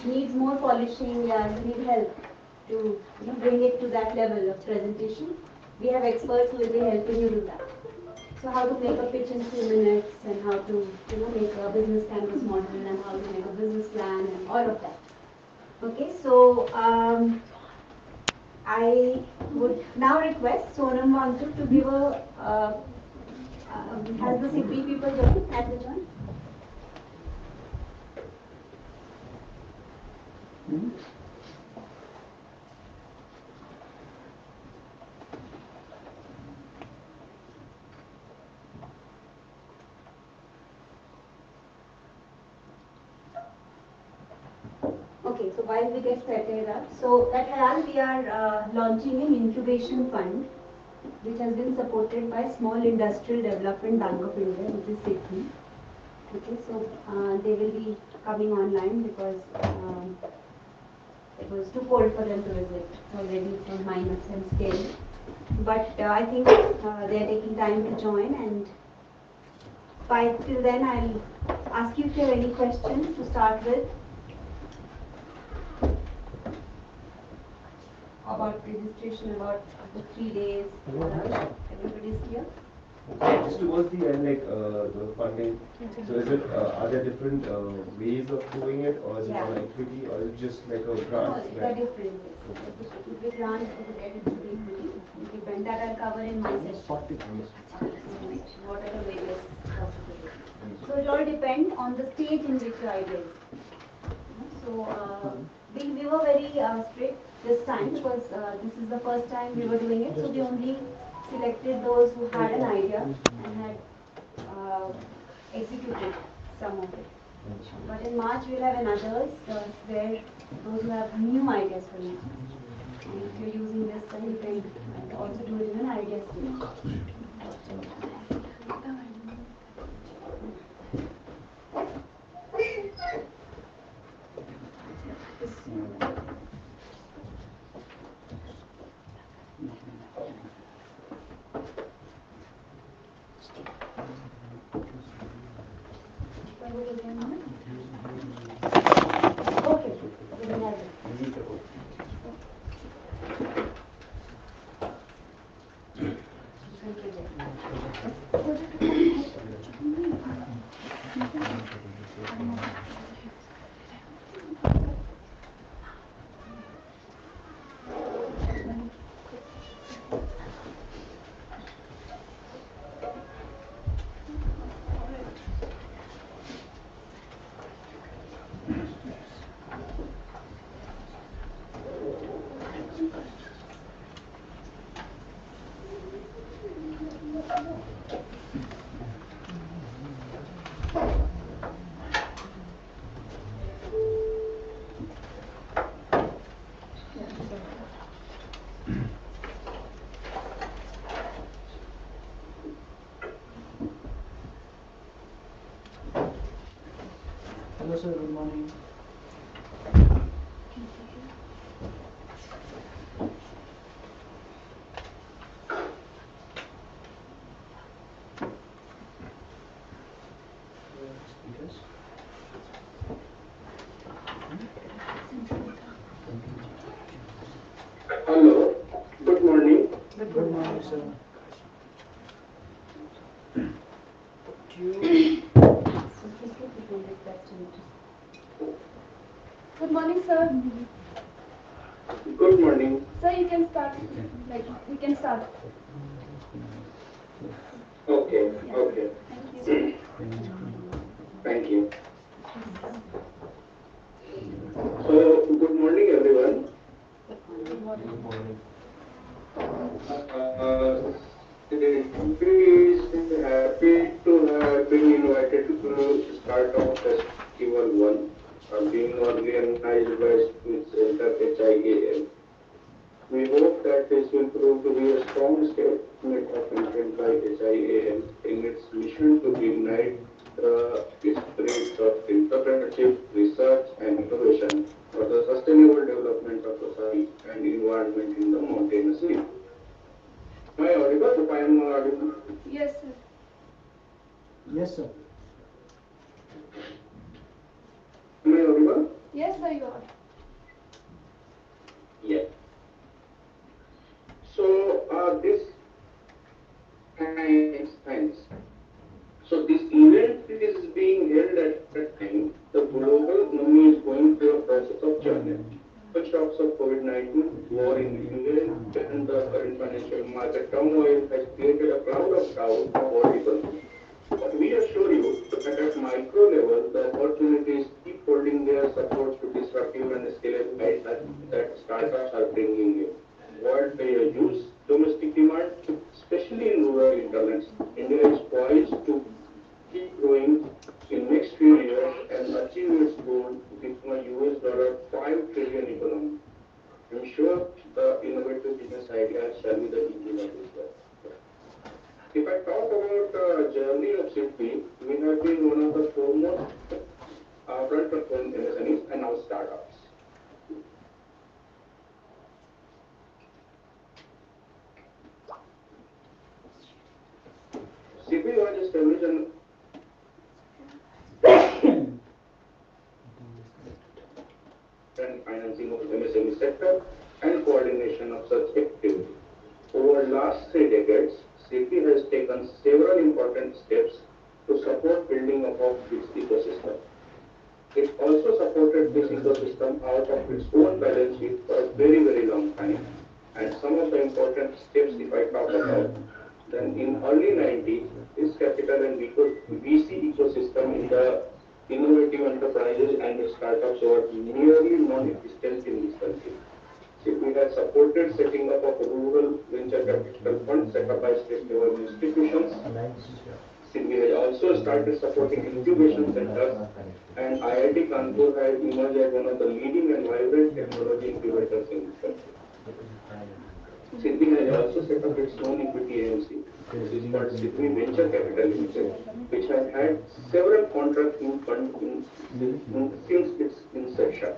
needs more polishing, yeah, you need help to bring it to that level of presentation, we have experts who will be helping you do that. So how to make a pitch in 2 minutes, and how to make a business canvas model, and how to make a business plan, and all of that. Okay, so I would now request Sonam Wansu to give a has the SIDBI people joined? Has they joined? Okay, so while we get set up, so at HIAL we are launching an incubation fund which has been supported by Small Industrial Development Bank of India, which is SIDBI. Okay, so they will be coming online because it was too cold for them to visit already from minus and scale. But I think they are taking time to join, and till then I'll ask you if you have any questions to start with. About registration, about the 3 days, everybody's here? Just towards the end, like the funding, so is it, are there different ways of doing it, or is it on equity, or is it just like a grant? No, there are different ways. It could be grant, it could be debt, it could be equity. It depends. That I'll cover in my session. What are the various possibilities? So it all depends on the stage in which your idea is. So we were very strict this time because this is the first time we were doing it. So we only selected those who had an idea and had executed some of it. But in March we'll have another where those who have new ideas for you. And if you're using this, then you can also do it in an idea stage. Hello sir, good morning. Hello, good morning. Good morning sir. Good morning, sir. Good morning. Sir, you can start. Like, we can start. Okay, okay. Thank you. Thank you. So, good morning, everyone. Good morning. We is happy to have been invited to start off Festival 1, being organized by Center HIAL. We hope that this will prove to be a strong statement of intent by HIAL in its mission to ignite the spirit of entrepreneurship, research, and innovation for the sustainable development of society and environment in the mountainous region. Am I audible? If I am audible? Yes, sir. Yes sir. Am I audible? Yes, sir. sir, your. Yeah. So this thanks. So this event is being held at a time the global economy is going through a process of journey. The shocks of COVID-19, war in Ukraine, and the current financial market turmoil has created a cloud of doubt for world economy. But we assure you that at micro level, the opportunities keep holding their support to disruptive and scalable ideas that startups are bringing in. World pay a huge domestic demand, especially in rural internet. India is poised to keep growing in next few years and achieve its goal to become a US $5 trillion economy. I'm sure the innovative business ideas shall be the engine of this work. If I talk about the journey of SIDBI, we have been one of the foremost front of MSMEs and now startups. SIDBI was established in and financing of MSME sector and coordination of such activity. Over last 3 decades, SIDBI has taken several important steps to support building up of its ecosystem. It also supported this ecosystem out of its own balance sheet for a very, very long time. And some of the important steps, if I talk about, then in early 90s, this capital and VC ecosystem in the innovative enterprises and startups were nearly non-existent in this country. SIDBI has supported setting up of rural venture capital funds set up by state level institutions. SIDBI has also started supporting incubation centers, and IIT Kanpur has emerged as one of the leading and vibrant technology incubators in this country. SIDBI has also set up its own equity AMC, which is called SIDBI Venture Capital Limited, which has had several contracts in fund since its inception.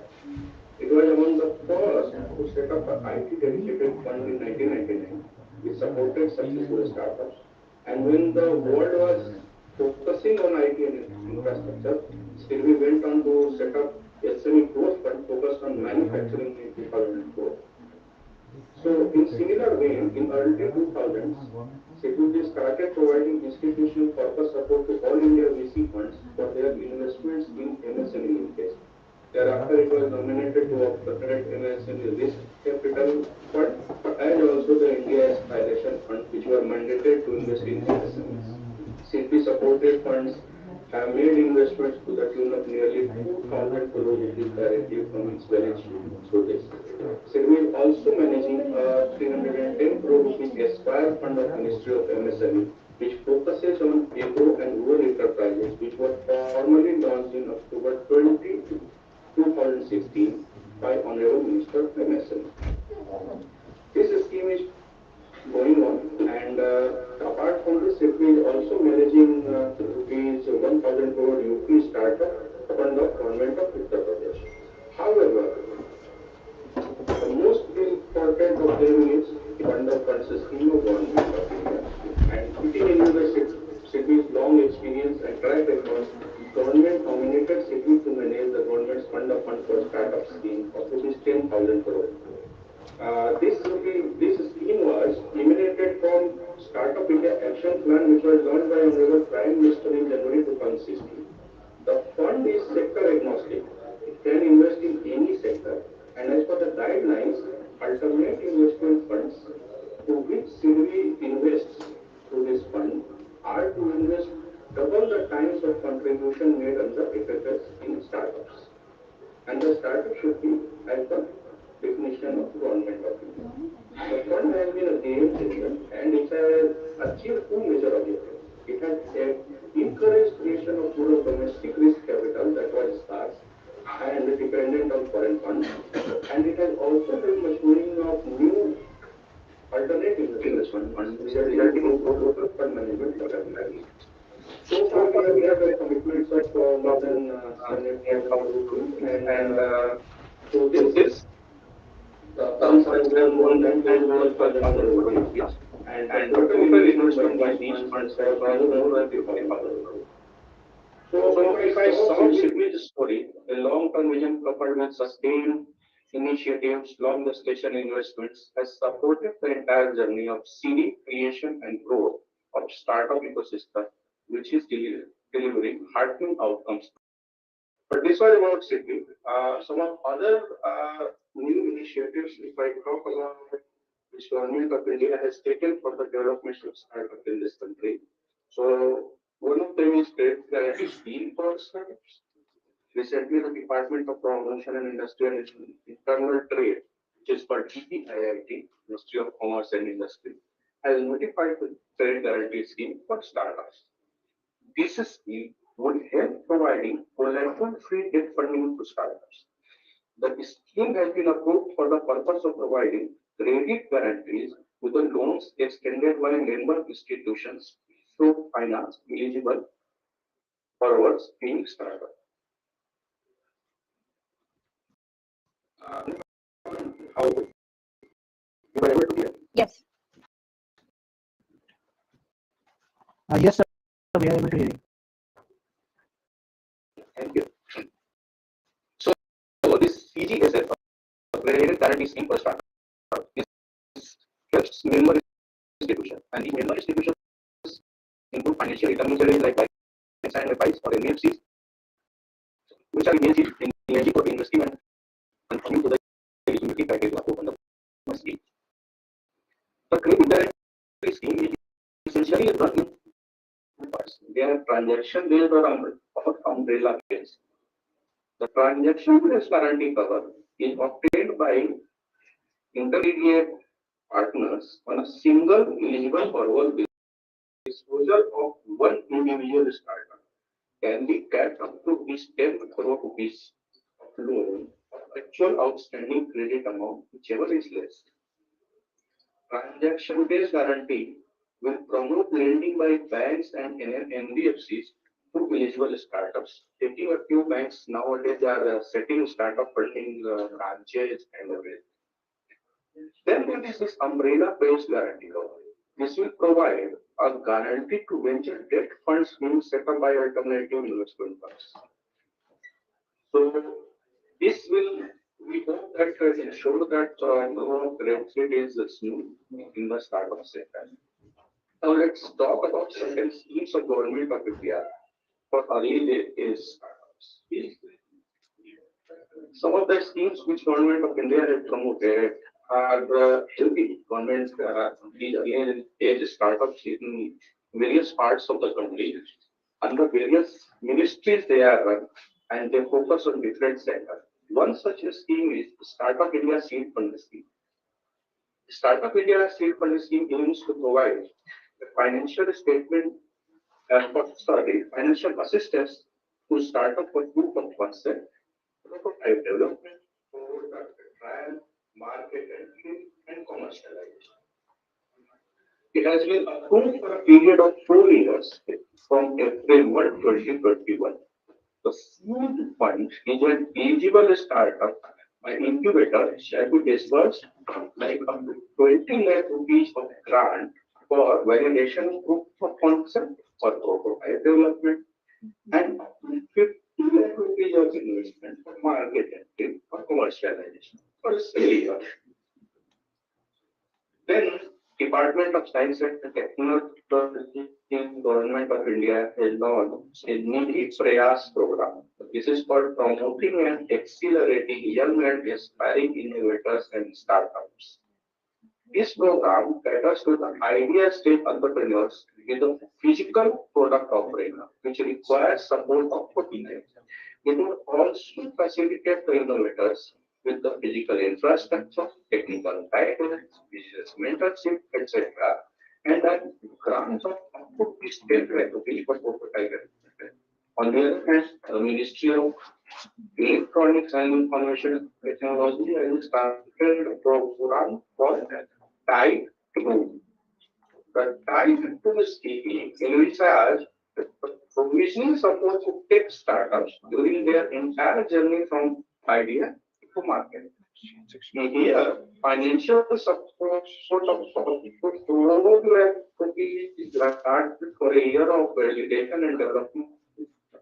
It was among the first to set up an IT dedicated fund in 1999, which supported successful startups. And when the world was focusing on IT and infrastructure, SIDBI went on to set up SME growth fund focused on manufacturing in 2004. So in similar vein, in early 2000s, SIDBI started providing institutional purpose support to all India VC funds for their investments in MSME linkage. Thereafter, it was nominated to operate MSME Risk Capital Fund and also the India Aspiration Fund, which were mandated to invest in MSMEs. SIDBI supported funds have made investments to the tune of nearly 2,000 crore rupees directly from its balance sheet through this. SIDBI is also managing a 310 crore rupees Aspire Fund of Ministry of MSME, which focuses on agro and rural enterprises, which were formally launched in October 2016 by Honorable Minister of MSME. This scheme is going on, and apart from this, SIDBI is also managing rupees 1,000 crore UP startup fund of government of Uttar Pradesh. However, the most important of them is fund of funds scheme of government of India. And putting in the SIDBI's long experience and track record, government nominated SIDBI to manage the government's fund of fund for startup scheme of rupees 10,000 crore. This scheme was emanated from Startup India Action Plan, which was launched by Honorable Prime Minister in January 2016. The fund is sector agnostic. It can invest in any sector, and as per the guidelines, alternate investment funds to which SIDBI invests through this fund are to invest double the times of contribution made under FFS in startups. And the startup should be as per definition of government of India. The fund has been a game changer, and it has achieved two major objectives. It has encouraged creation of pool of domestic risk capital that was scarce and dependent on foreign funds, and it has also helped maturing of new alternative investment funds, resulting in growth of fund management capabilities. So far, we have made commitments of more than 700,000 crore rupees, and through this, the funds have grown more than 12,000 crore rupees, and the total investment by these funds has been more than 50,000 crore. So if I solve SIDBI's story, a long-term vision coupled with sustained initiatives, long gestation investments has supported the entire journey of CD creation and growth of startup ecosystem, which is delivering heartening outcomes. But this was about SIDBI. Some of other new initiatives, if I talk about which government of India has taken for the development of startup in this country. So one of them is credit guarantee scheme for startups. Recently, the Department of Promotion and Industry and Internal Trade, which is called DPIIT, Ministry of Commerce and Industry, has notified the credit guarantee scheme for startups. This scheme would help providing collateral-free debt funding to startups. The scheme has been approved for the purpose of providing credit guarantees to the loans extended by lender institutions to finance eligible borrowers being startup. How you were able to hear? Yes. Yes, sir. We are able to hear you. Thank you. So this CGSF, Credit Guarantee Scheme for Startup, is helps member institutions, and the member institutions include financial intermediaries like banks and FIs or NBFCs, which are engaged for investing and conforming to the eligibility criteria of the scheme. The credit guarantee scheme is essentially run in two parts. They are transaction based or umbrella based. The transaction based guarantee cover is obtained by intermediate partners on a single eligible borrower basis. Disposal of one individual startup can be capped up to rupees 10 crore rupees of loan or actual outstanding credit amount, whichever is less. Transaction-based guarantee will promote lending by banks and NBFCs to eligible startups. Taking a few banks nowadays are setting startup funding branches and everything. Then there is this umbrella-based guarantee law. This will provide a guarantee to venture debt funds being set up by alternative investment funds. So this will, we hope that ensure that no credit is smooth in the startup sector. Now let's talk about certain schemes of government of India for early stage startups. Some of the schemes which government of India has promoted are helping government age startups in various parts of the country. Under various ministries they are run and they focus on different sectors. One such scheme is Startup India Seed Fund Scheme. Startup India Seed Fund Scheme aims to provide a financial statement financial assistance to startup for proof of concept, prototype development, product trial, market entry, and commercialization. It has been approved for a period of 4 years from April 1, 2021. The seed fund is an eligible startup. An incubator shall be disbursed like up to 20 lakh rupees of grant for validation proof of concept for prototype development and 50 lakh rupees of investment for market entry for commercialization for 3 years. Then Department of Science and Technology in Government of India has launched a Nidhi Prayas program. This is for promoting and accelerating young and aspiring innovators and startups. This program caters to the idea stage entrepreneurs with a physical product offering, which requires support of opinion. It will also facilitate the innovators with the physical infrastructure, technical guidance, business mentorship, etc. And that grants of up to 10 lakh rupees for prototype. On the other hand, the Ministry of Electronics and Information Technology has started a program called Tide to the Tide to scheme envisages provisioning support to tech startups during their entire journey from idea to market. Here, financial support of 4 lakh rupees is granted for a year of validation and development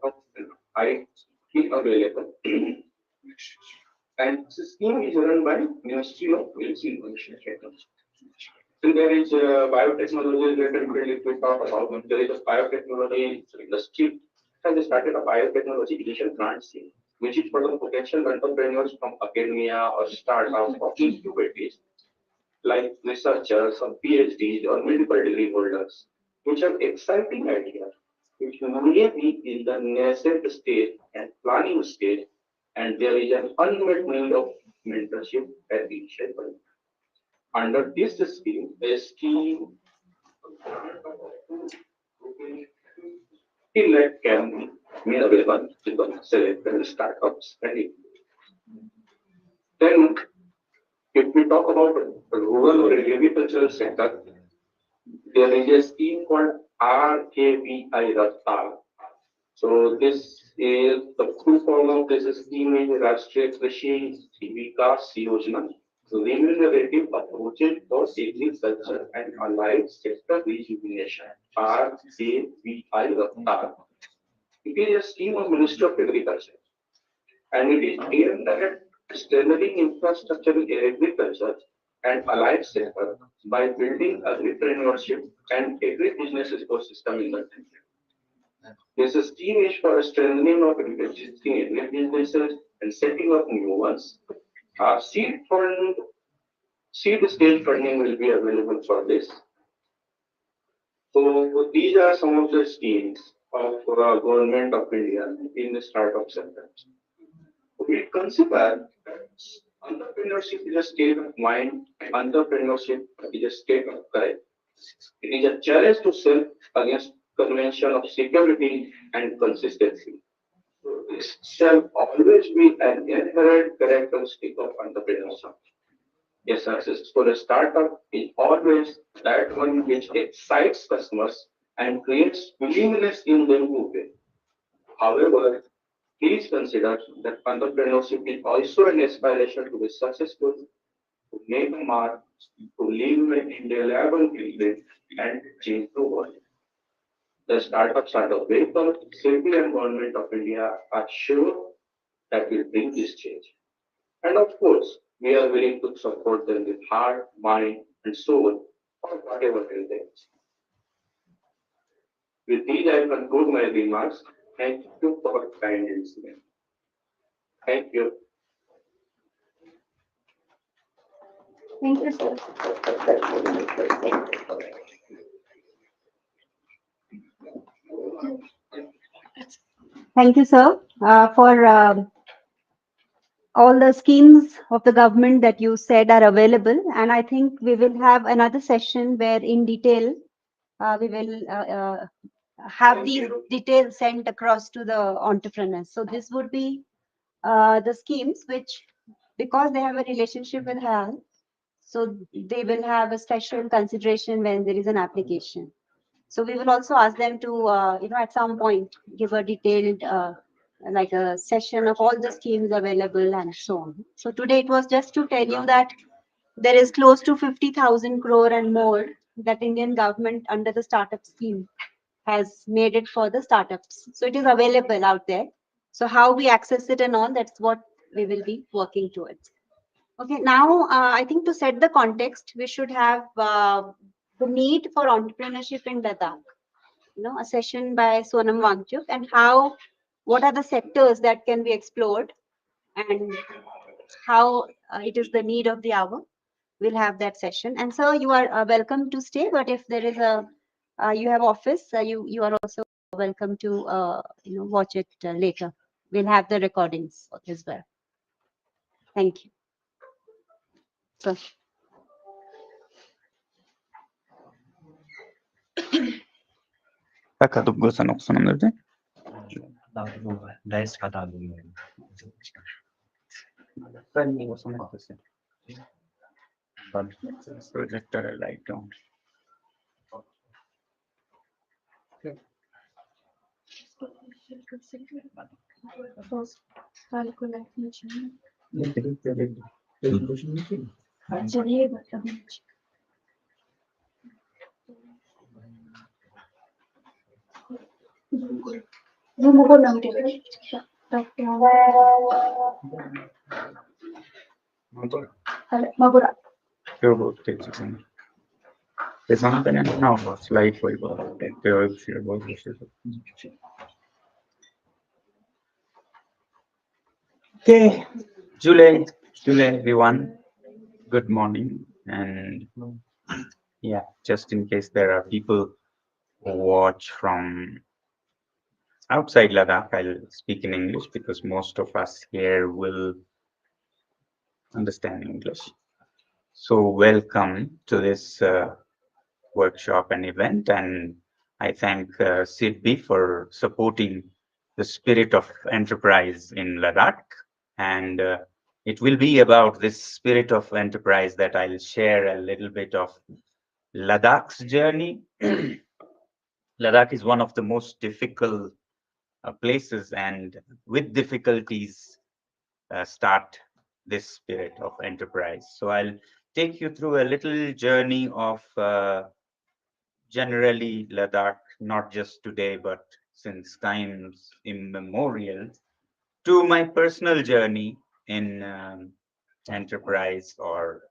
of I keep available. And the scheme is run by Ministry of Health Information Technology. So there is biotechnology related field. If we talk about, there is a biotechnology industry has started a biotechnology initial grant scheme, which is for the potential entrepreneurs from academia or startups or incubators like researchers or PhDs or medical degree holders, which have exciting ideas, which may be in the nascent stage and planning stage, and there is an unmet need of mentorship at initial point. Under this scheme, a scheme that can be made available to the selected startups. And then, if we talk about the rural or agricultural sector, there is a scheme called RKVI Raftar. So this is the full form of this scheme is Rashtriya Krishi Vikas Yojana, remunerative approaches for agriculture and allied sector rejuvenation. RKVI Raftar. It is a scheme of Ministry of Agriculture, and it is aimed at strengthening infrastructure in agriculture and allied sector by building agripreneurship and agribusiness ecosystem in the country. This scheme is for strengthening of existing agribusinesses and setting up new ones. Seed stage funding will be available for this. So these are some of the schemes of government of India in the startup sector. We consider entrepreneurship is a state of mind, entrepreneurship is a state of courage. It is a challenge to self against convention of security and consistency. This shall always be an inherent characteristic of entrepreneurship. A successful startup is always that one which excites customers and creates willingness in them to pay. However, please consider that entrepreneurship is also an aspiration to be successful, to make a mark, to leave an indelible imprint, and change the world. The startups are the vehicle, SIDBI and Government of India are sure that will bring this change. And of course, we are willing to support them with heart, mind, and soul, or whatever it takes. With these, I conclude my remarks. Thank you for kind listening. Thank you. Thank you, sir. Thank you, sir, for all the schemes of the government that you said are available. And I think we will have another session where in detail we will have these details sent across to the entrepreneurs. So this would be the schemes which, because they have a relationship with HIAL, so they will have a special consideration when there is an application. So we will also ask them to, at some point, give a detailed, like a session of all the schemes available and so on. So today it was just to tell you that there is close to 50,000 crore and more that Indian government under the startup scheme has made it for the startups. So it is available out there. So how we access it and all, that's what we will be working towards. Okay, now I think to set the context, we should have the need for entrepreneurship in Ladakh. A session by Sonam Wangchuk and what are the sectors that can be explored and how it is the need of the hour. We'll have that session. And sir, you are welcome to stay, but if there is you have office, you are also welcome to watch it later. We'll have the recordings as well. Thank you. Sir. Kakaduggosan okusunum dedi. Ben okusun okusun. Projector light on. Mabura. Okay, July, everyone. Good morning, and yeah, just in case there are people who watch from outside Ladakh, I'll speak in English because most of us here will understand English. So welcome to this workshop and event, and I thank SIDBI for supporting the spirit of enterprise in Ladakh. And it will be about this spirit of enterprise that I'll share a little bit of Ladakh's journey. Ladakh is one of the most difficult places, and with difficulties start this spirit of enterprise. So I'll take you through a little journey of generally Ladakh, not just today, but since times immemorial, to my personal journey in enterprise or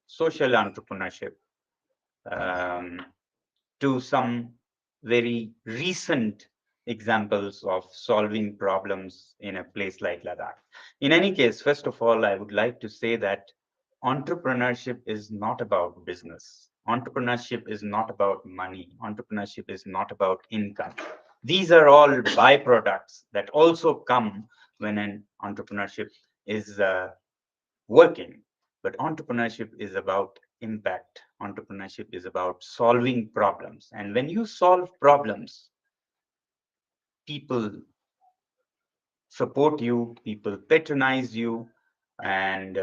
social entrepreneurship, um, to some very recent examples of solving problems in a place like Ladakh. In any case, first of all, I would like to say that entrepreneurship is not about business. Entrepreneurship is not about money. Entrepreneurship is not about income. These are all byproducts that also come when an entrepreneurship is working. But entrepreneurship is about impact. Entrepreneurship is about solving problems. And when you solve problems, people support you, people patronize you, and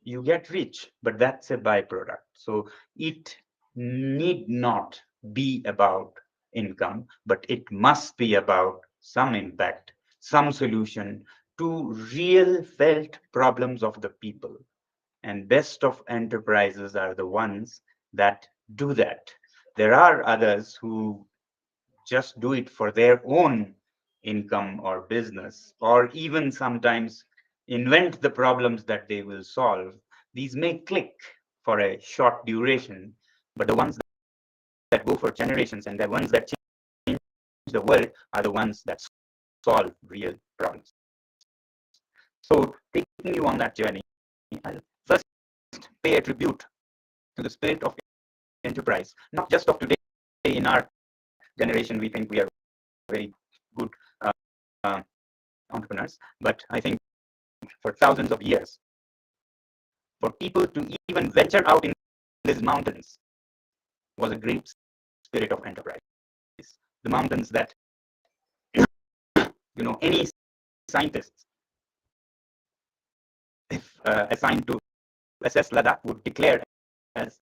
you get rich. But that's a byproduct. So it need not be about income, but it must be about some impact, some solution to real felt problems of the people. And best of enterprises are the ones that do that. There are others who just do it for their own income or business, or even sometimes invent the problems that they will solve. These may click for a short duration, but the ones that go for generations and the ones that change the world are the ones that solve real problems. So taking you on that journey, I'll first pay a tribute to the spirit of enterprise, not just of today. In our generation, we think we are very good entrepreneurs, but I think for thousands of years, for people to even venture out in these mountains was a great spirit of enterprise. The mountains that any scientist, if assigned to assess Ladakh, would declare as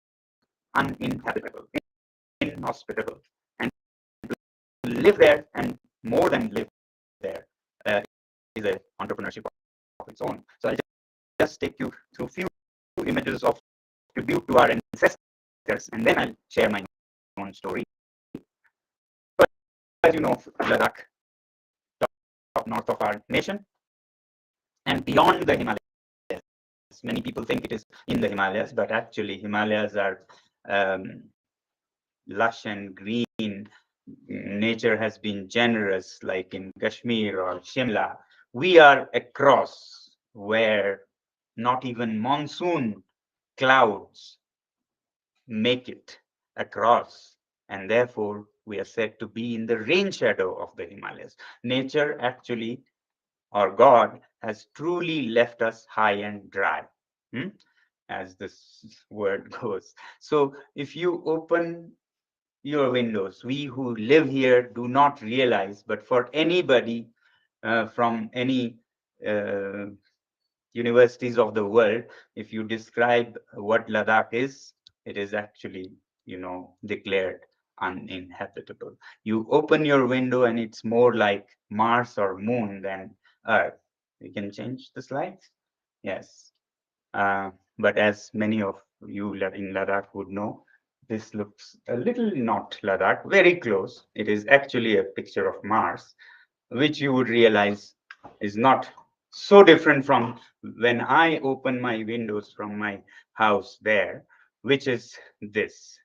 uninhabitable, inhospitable, and to live there and more than live there is an entrepreneurship of its own. So I'll just take you through a few images of tribute to our ancestors, and then I'll share my own story. But as you know, Ladakh, top north of our nation, and beyond the Himalayas. Many people think it is in the Himalayas, but actually Himalayas are lush and green. Nature has been generous, like in Kashmir or Shimla. We are across where not even monsoon clouds make it across, and therefore we are said to be in the rain shadow of the Himalayas. Nature actually, or God, has truly left us high and dry, as this word goes. So if you open your windows, we who live here do not realize, but for anybody from any universities of the world, if you describe what Ladakh is, it is actually, declared uninhabitable. You open your window and it's more like Mars or Moon than Earth. We can change the slides? Yes. But as many of you in Ladakh would know, this looks a little not Ladakh, very close. It is actually a picture of Mars. which you would realize is not so different from when I open my windows from my house there, which is this.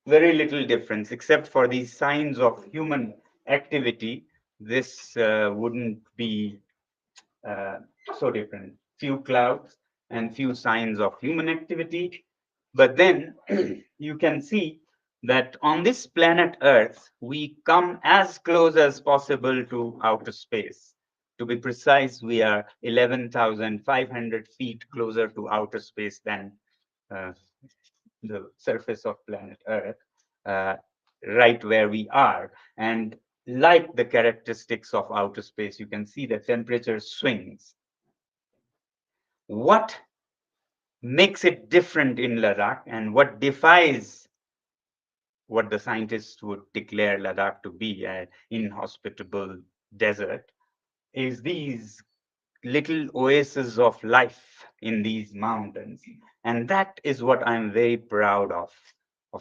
Very little difference, except for these signs of human activity. This wouldn't be uh, so different. Few clouds and few signs of human activity. But then you can see that on this planet Earth, we come as close as possible to outer space. To be precise, we are 11,500 feet closer to outer space than uh, the surface of planet Earth, uh, right where we are. And like the characteristics of outer space, you can see the temperature swings. What makes it different in Ladakh and what defies what the scientists would declare Ladakh to be an inhospitable desert is these little oases of life in these mountains. And that is what I'm very proud of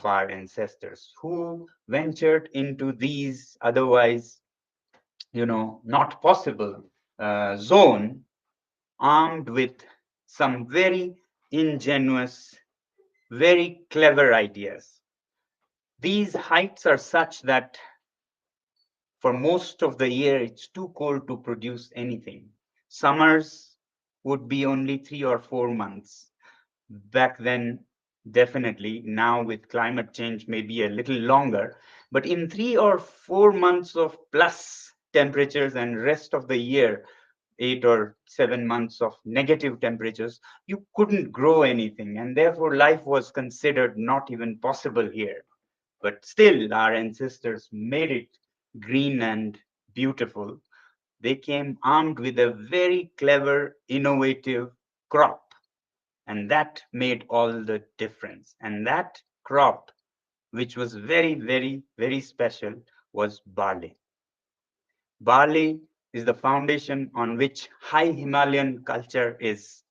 our ancestors who ventured into these otherwise, not possible zone, armed with some very ingenuous, very clever ideas. These heights are such that for most of the year, it's too cold to produce anything. Summers would be only 3 or 4 months. Back then, definitely. Now, with climate change, maybe a little longer. But in 3 or 4 months of plus temperatures and rest of the year, 8 or 7 months of negative temperatures, you couldn't grow anything. And therefore, life was considered not even possible here. But still, our ancestors made it green and beautiful. They came armed with a very clever, innovative crop, and that made all the difference. And that crop, which was very, very, very special, was barley. Barley is the foundation on which high Himalayan culture is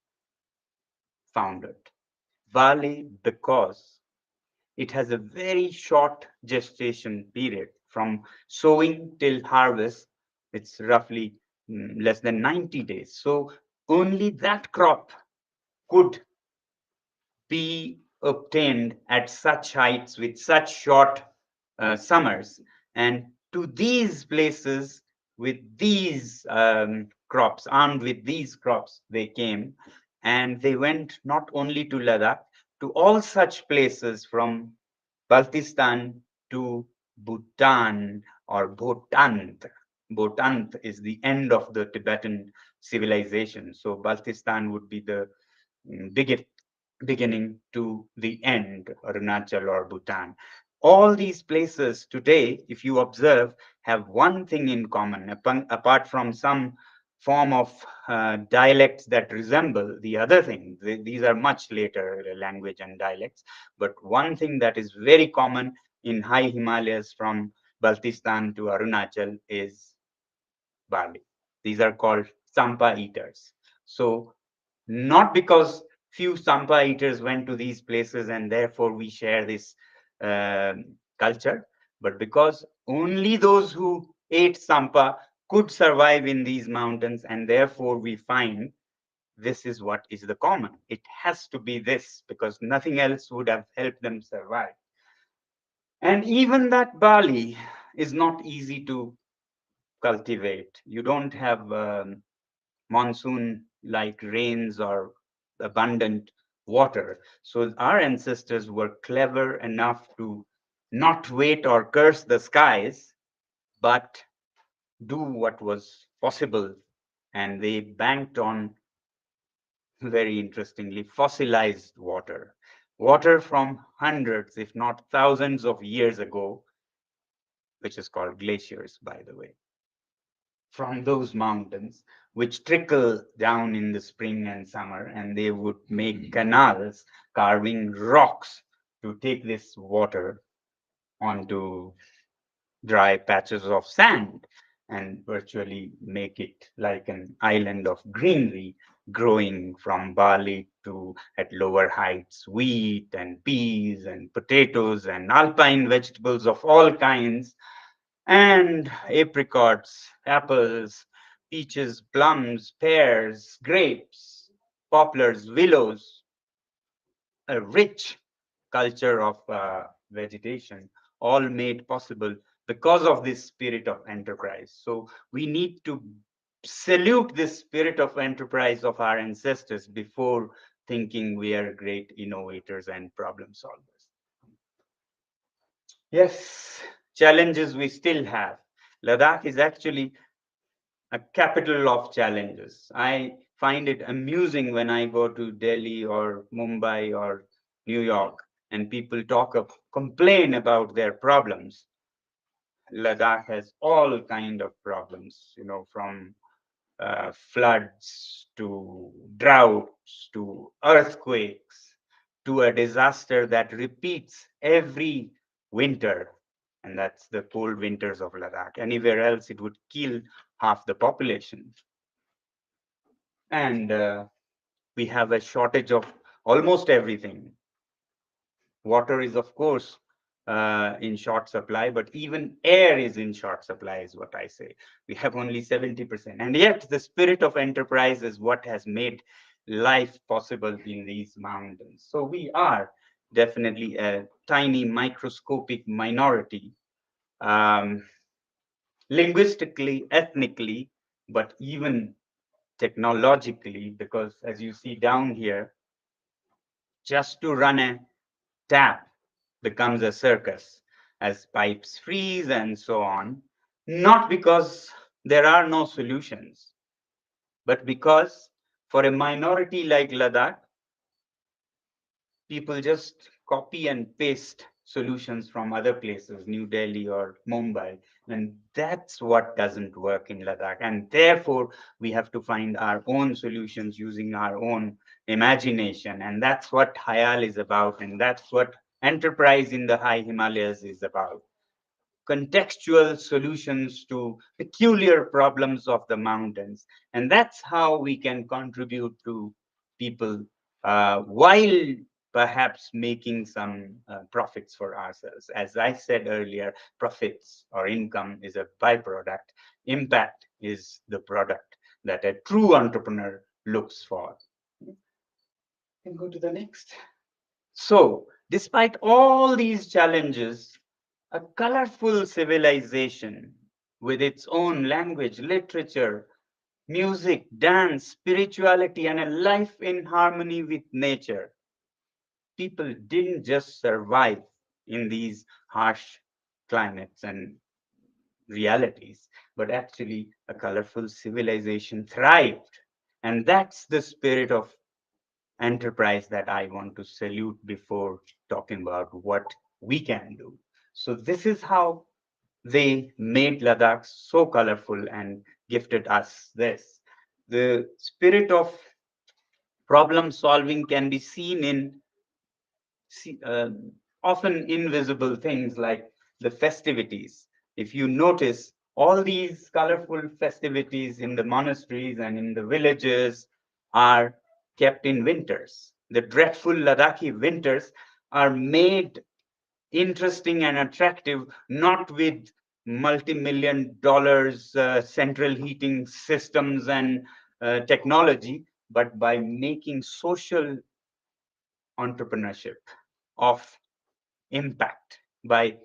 founded. Barley, because it has a very short gestation period from sowing till harvest. It's roughly less than 90 days. So only that crop could be obtained at such heights with such short summers. And to these places with these crops, armed with these crops, they came, and they went not only to Ladakh, to all such places from Baltistan to Bhutan or Bhotant. Bhotant is the end of the Tibetan civilization. So Baltistan would be the biggest beginning to the end, Arunachal or Bhutan. All these places today, if you observe, have one thing in common, apart from some form of dialects that resemble the other thing. These are much later language and dialects, but one thing that is very common in high Himalayas from Baltistan to Arunachal is barley. These are called Sampa eaters. So not because few Sampa eaters went to these places and therefore we share this culture, but because only those who ate Sampa could survive in these mountains, and therefore we find this is what is the common. It has to be this because nothing else would have helped them survive. And even that barley is not easy to cultivate. You don't have monsoon like rains or abundant water. So our ancestors were clever enough to not wait or curse the skies, but do what was possible. And they banked on, very interestingly, fossilized water. Water from hundreds, if not thousands of years ago, which is called glaciers, by the way, from those mountains, which trickle down in the spring and summer, and they would make canals, carving rocks to take this water onto dry patches of sand. and virtually make it like an island of greenery, growing from barley to at lower heights, wheat and peas and potatoes and alpine vegetables of all kinds, and apricots, apples, peaches, plums, pears, grapes, poplars, willows, a rich culture of vegetation, all made possible because of this spirit of enterprise. So we need to salute this spirit of enterprise of our ancestors before thinking we are great innovators and problem solvers. Yes, challenges we still have. Ladakh is actually a capital of challenges. I find it amusing when I go to Delhi or Mumbai or New York and people complain about their problems. Ladakh has all kind of problems, from floods to droughts to earthquakes to a disaster that repeats every winter, and that's the cold winters of Ladakh. Anywhere else, it would kill half the population. And we have a shortage of almost everything. Water is, of course, in short supply, but even air is in short supply, is what I say. We have only 70%. And yet, the spirit of enterprise is what has made life possible in these mountains. So, we are definitely a tiny microscopic minority, um, linguistically, ethnically, but even technologically, because as you see down here, just to run a tap becomes a circus as pipes freeze and so on, not because there are no solutions, but because for a minority like Ladakh, people just copy and paste solutions from other places, New Delhi or Mumbai. And that's what doesn't work in Ladakh. And therefore, we have to find our own solutions using our own imagination. And that's what HIAL is about. And that's what enterprise in the high Himalayas is about. Contextual solutions to peculiar problems of the mountains. And that's how we can contribute to people while perhaps making some profits for ourselves. As I said earlier, profits or income is a byproduct. Impact is the product that a true entrepreneur looks for. Can go to the next. So, despite all these challenges, a colorful civilization with its own language, literature, music, dance, spirituality, and a life in harmony with nature. People didn't just survive in these harsh climates and realities, but actually a colorful civilization thrived. And that's the spirit of enterprise that I want to salute before talking about what we can do. So this is how they made Ladakh so colorful and gifted us this. The spirit of problem solving can be seen in often invisible things like the festivities. If you notice, all these colorful festivities in the monasteries and in the villages are kept in winters. The dreadful Ladakhi winters are made interesting and attractive, not with multi-million dollars central heating systems and technology, but by making social entrepreneurship of impact, by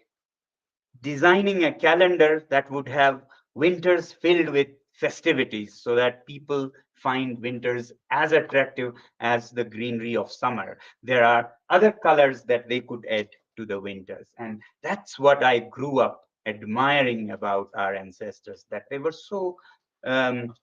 designing a calendar that would have winters filled with festivities so that people find winters as attractive as the greenery of summer. There are other colors that they could add to the winters. And that's what I grew up admiring about our ancestors, that they were so um,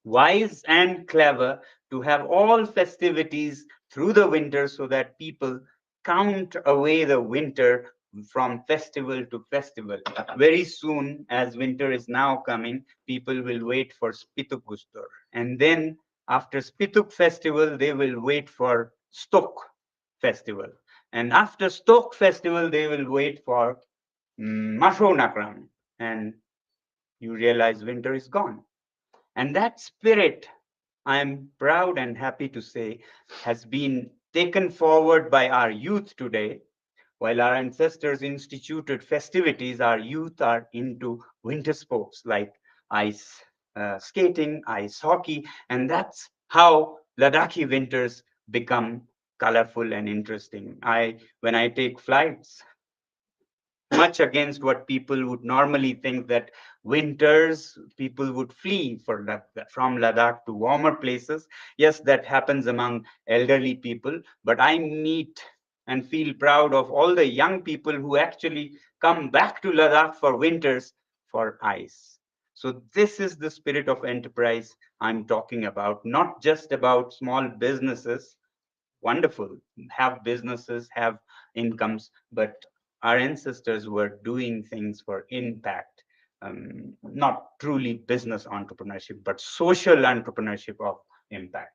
wise and clever to have all festivities through the winter so that people count away the winter from festival to festival. Very soon, as winter is now coming, people will wait for Spituk Gustor. And then after Spituk festival, they will wait for Stok festival. And after Stok festival, they will wait for Masho Nakram. And you realize winter is gone. And that spirit, I am proud and happy to say, has been taken forward by our youth today. While our ancestors instituted festivities, our youth are into winter sports like ice skating, ice hockey, and that's how Ladakhi winters become colorful and interesting. When I take flights, much against what people would normally think, that winters people would flee from Ladakh to warmer places. Yes, that happens among elderly people, but I meet and feel proud of all the young people who actually come back to Ladakh for winters for ice. So this is the spirit of enterprise I'm talking about, not just about small businesses. Wonderful, have businesses, have incomes, but our ancestors were doing things for impact, not truly business entrepreneurship, but social entrepreneurship of impact.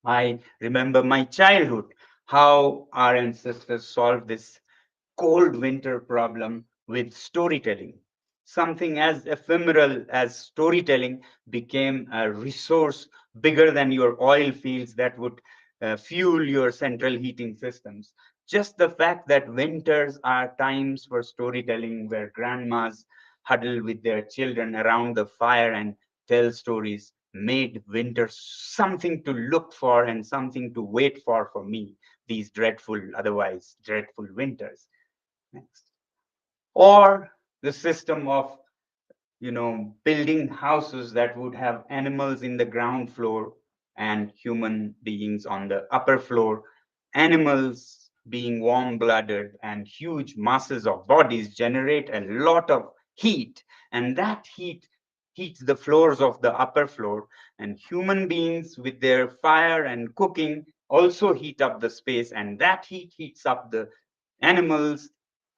I remember my childhood, how our ancestors solved this cold winter problem with storytelling. Something as ephemeral as storytelling became a resource bigger than your oil fields that would fuel your central heating systems. Just the fact that winters are times for storytelling, where grandmas huddle with their children around the fire and tell stories, made winter something to look for and something to wait for me, these dreadful, otherwise dreadful winters. Next. Or the system of, building houses that would have animals in the ground floor and human beings on the upper floor, animals being warm blooded and huge masses of bodies generate a lot of heat, and that heat heats the floors of the upper floor, and human beings with their fire and cooking also heat up the space, and that heat heats up the animals.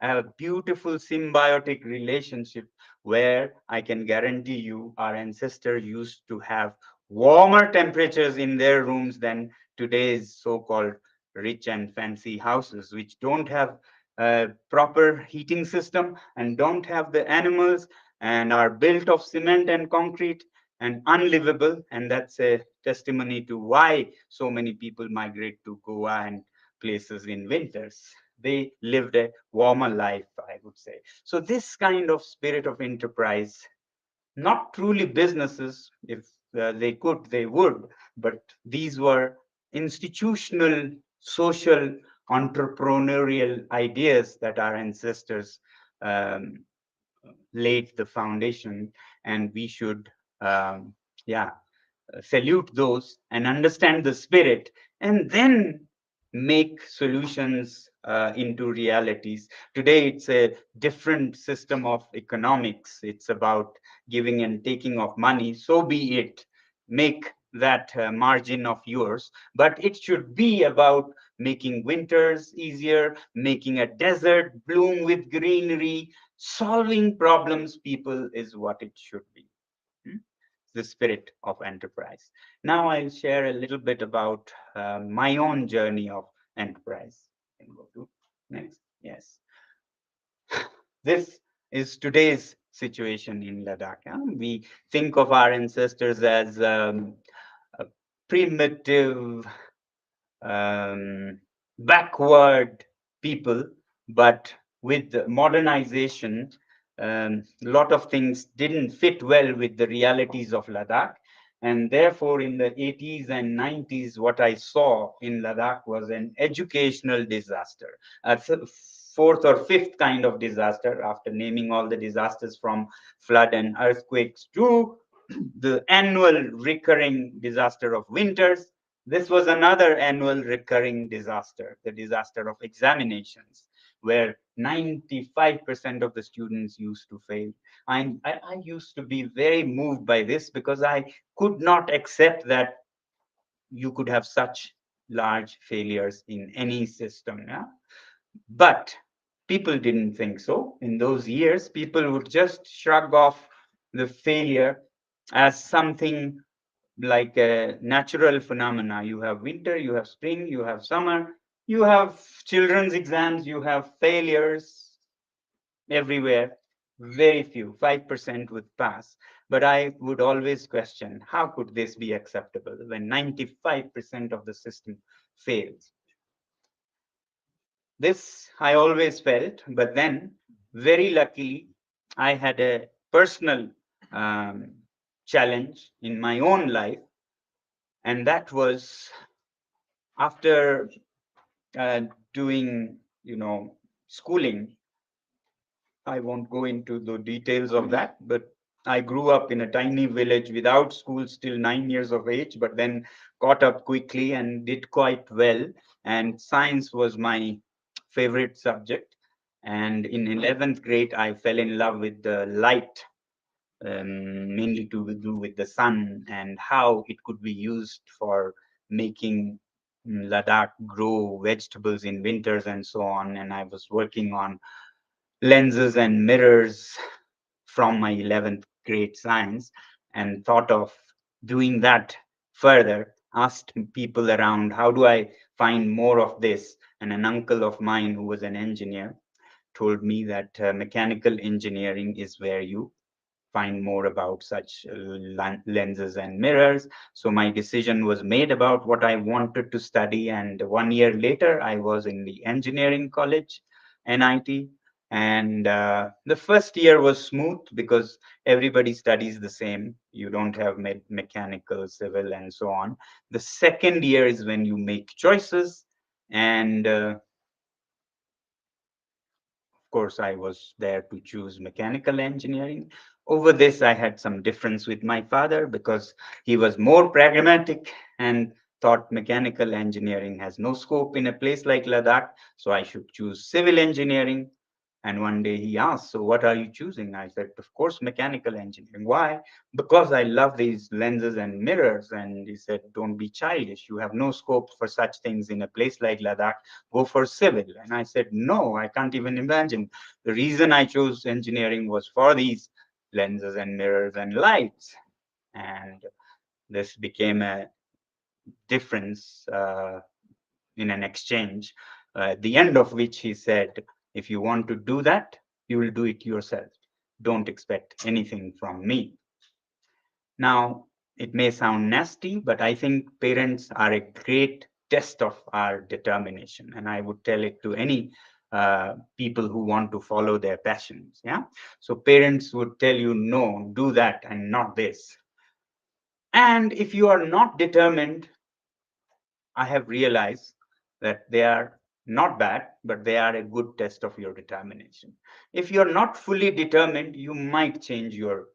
A beautiful symbiotic relationship where I can guarantee you our ancestors used to have warmer temperatures in their rooms than today's so-called rich and fancy houses, which don't have a proper heating system and don't have the animals and are built of cement and concrete and unlivable. And that's a testimony to why so many people migrate to Goa and places in winters. They lived a warmer life, I would say. So this kind of spirit of enterprise, not truly businesses, if they could, they would, but these were institutional, social, entrepreneurial ideas that our ancestors um, laid the foundation, and we should, yeah, salute those and understand the spirit, and then make solutions into realities. Today, it's a different system of economics. It's about giving and taking of money. So be it. Make that margin of yours, but it should be about making winters easier, making a desert bloom with greenery, solving problems, people, is what it should be. Hmm? The spirit of enterprise. Now I'll share a little bit about my own journey of enterprise. Can go to next. Yes. This is today's situation in Ladakh. We think of our ancestors as a primitive, um, backward people, but with the modernization, a lot of things didn't fit well with the realities of Ladakh. And therefore, in the 80s and 90s, what I saw in Ladakh was an educational disaster, a fourth or fifth kind of disaster, after naming all the disasters from flood and earthquakes to the annual recurring disaster of winters. This was another annual recurring disaster, the disaster of examinations, where 95% of the students used to fail. I used to be very moved by this, because I could not accept that you could have such large failures in any system. Yeah? But people didn't think so. In those years, people would just shrug off the failure as something like a natural phenomena. You have winter, you have spring, you have summer, you have children's exams, you have failures everywhere. very few, 5% would pass. But I would always question, how could this be acceptable when 95% of the system fails? This I always felt, but then very luckily, I had a personal um, challenge in my own life, and that was after uh, doing, schooling. I won't go into the details of that, but I grew up in a tiny village without schools till 9 years of age, but then caught up quickly and did quite well. And science was my favorite subject. And in 11th grade, I fell in love with the light, mainly to do with the sun and how it could be used for making Ladakh grow vegetables in winters and so on. And I was working on lenses and mirrors from my 11th grade science and thought of doing that further. Asked people around, how do I find more of this? And an uncle of mine who was an engineer told me that mechanical engineering is where you find more about such lenses and mirrors. So my decision was made about what I wanted to study. And 1 year later, I was in the engineering college, NIT. And the first year was smooth because everybody studies the same. You don't have mechanical, civil, and so on. The second year is when you make choices. And of course, I was there to choose mechanical engineering. Over this, I had some difference with my father because he was more pragmatic and thought mechanical engineering has no scope in a place like Ladakh, so I should choose civil engineering. And one day he asked, so what are you choosing? I said, of course, mechanical engineering. Why? Because I love these lenses and mirrors. And he said, don't be childish. You have no scope for such things in a place like Ladakh. Go for civil. And I said, no, I can't even imagine. The reason I chose engineering was for these lenses and mirrors and lights. And this became a difference in an exchange, at the end of which he said, if you want to do that, you will do it yourself. Don't expect anything from me. Now, it may sound nasty, but I think parents are a great test of our determination. And I would tell it to any people who want to follow their passions. Yeah. So parents would tell you, no, do that and not this. And if you are not determined, I have realized that they are not bad, but they are a good test of your determination. If you're not fully determined, you might change your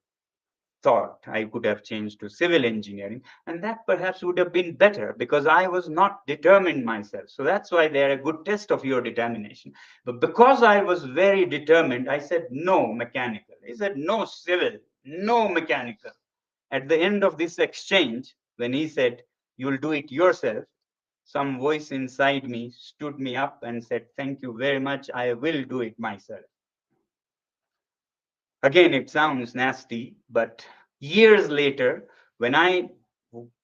thought. I could have changed to civil engineering, and that perhaps would have been better because I was not determined myself. So that's why they're a good test of your determination. But because I was very determined, I said no mechanical. He said no civil, no mechanical. At the end of this exchange, when he said, you'll do it yourself, some voice inside me stood me up and said, thank you very much. I will do it myself. Again, it sounds nasty, but years later, when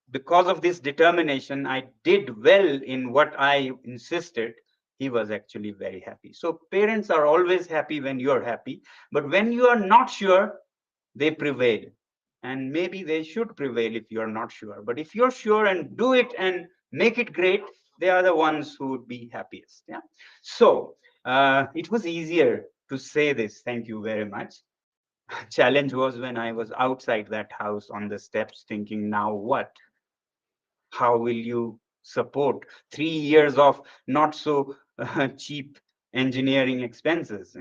because of this determination, I did well in what I insisted, he was actually very happy. So parents are always happy when you're happy, but when you are not sure, they prevail. And maybe they should prevail if you're not sure. But if you're sure and do it and make it great, they are the ones who would be happiest. Yeah. So it was easier to say this. Thank you very much. Challenge was when I was outside that house on the steps thinking, now what? How will you support 3 years of not so cheap engineering expenses?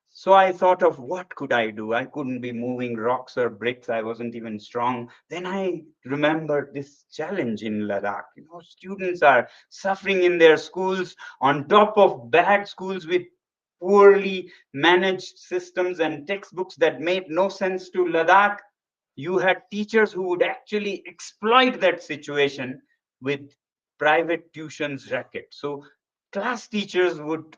So I thought of what could I do? I couldn't be moving rocks or bricks. I wasn't even strong. Then I remembered this challenge in Ladakh. Students are suffering in their schools on top of bad schools with poorly managed systems and textbooks that made no sense to Ladakh. You had teachers who would actually exploit that situation with private tuitions racket. So class teachers would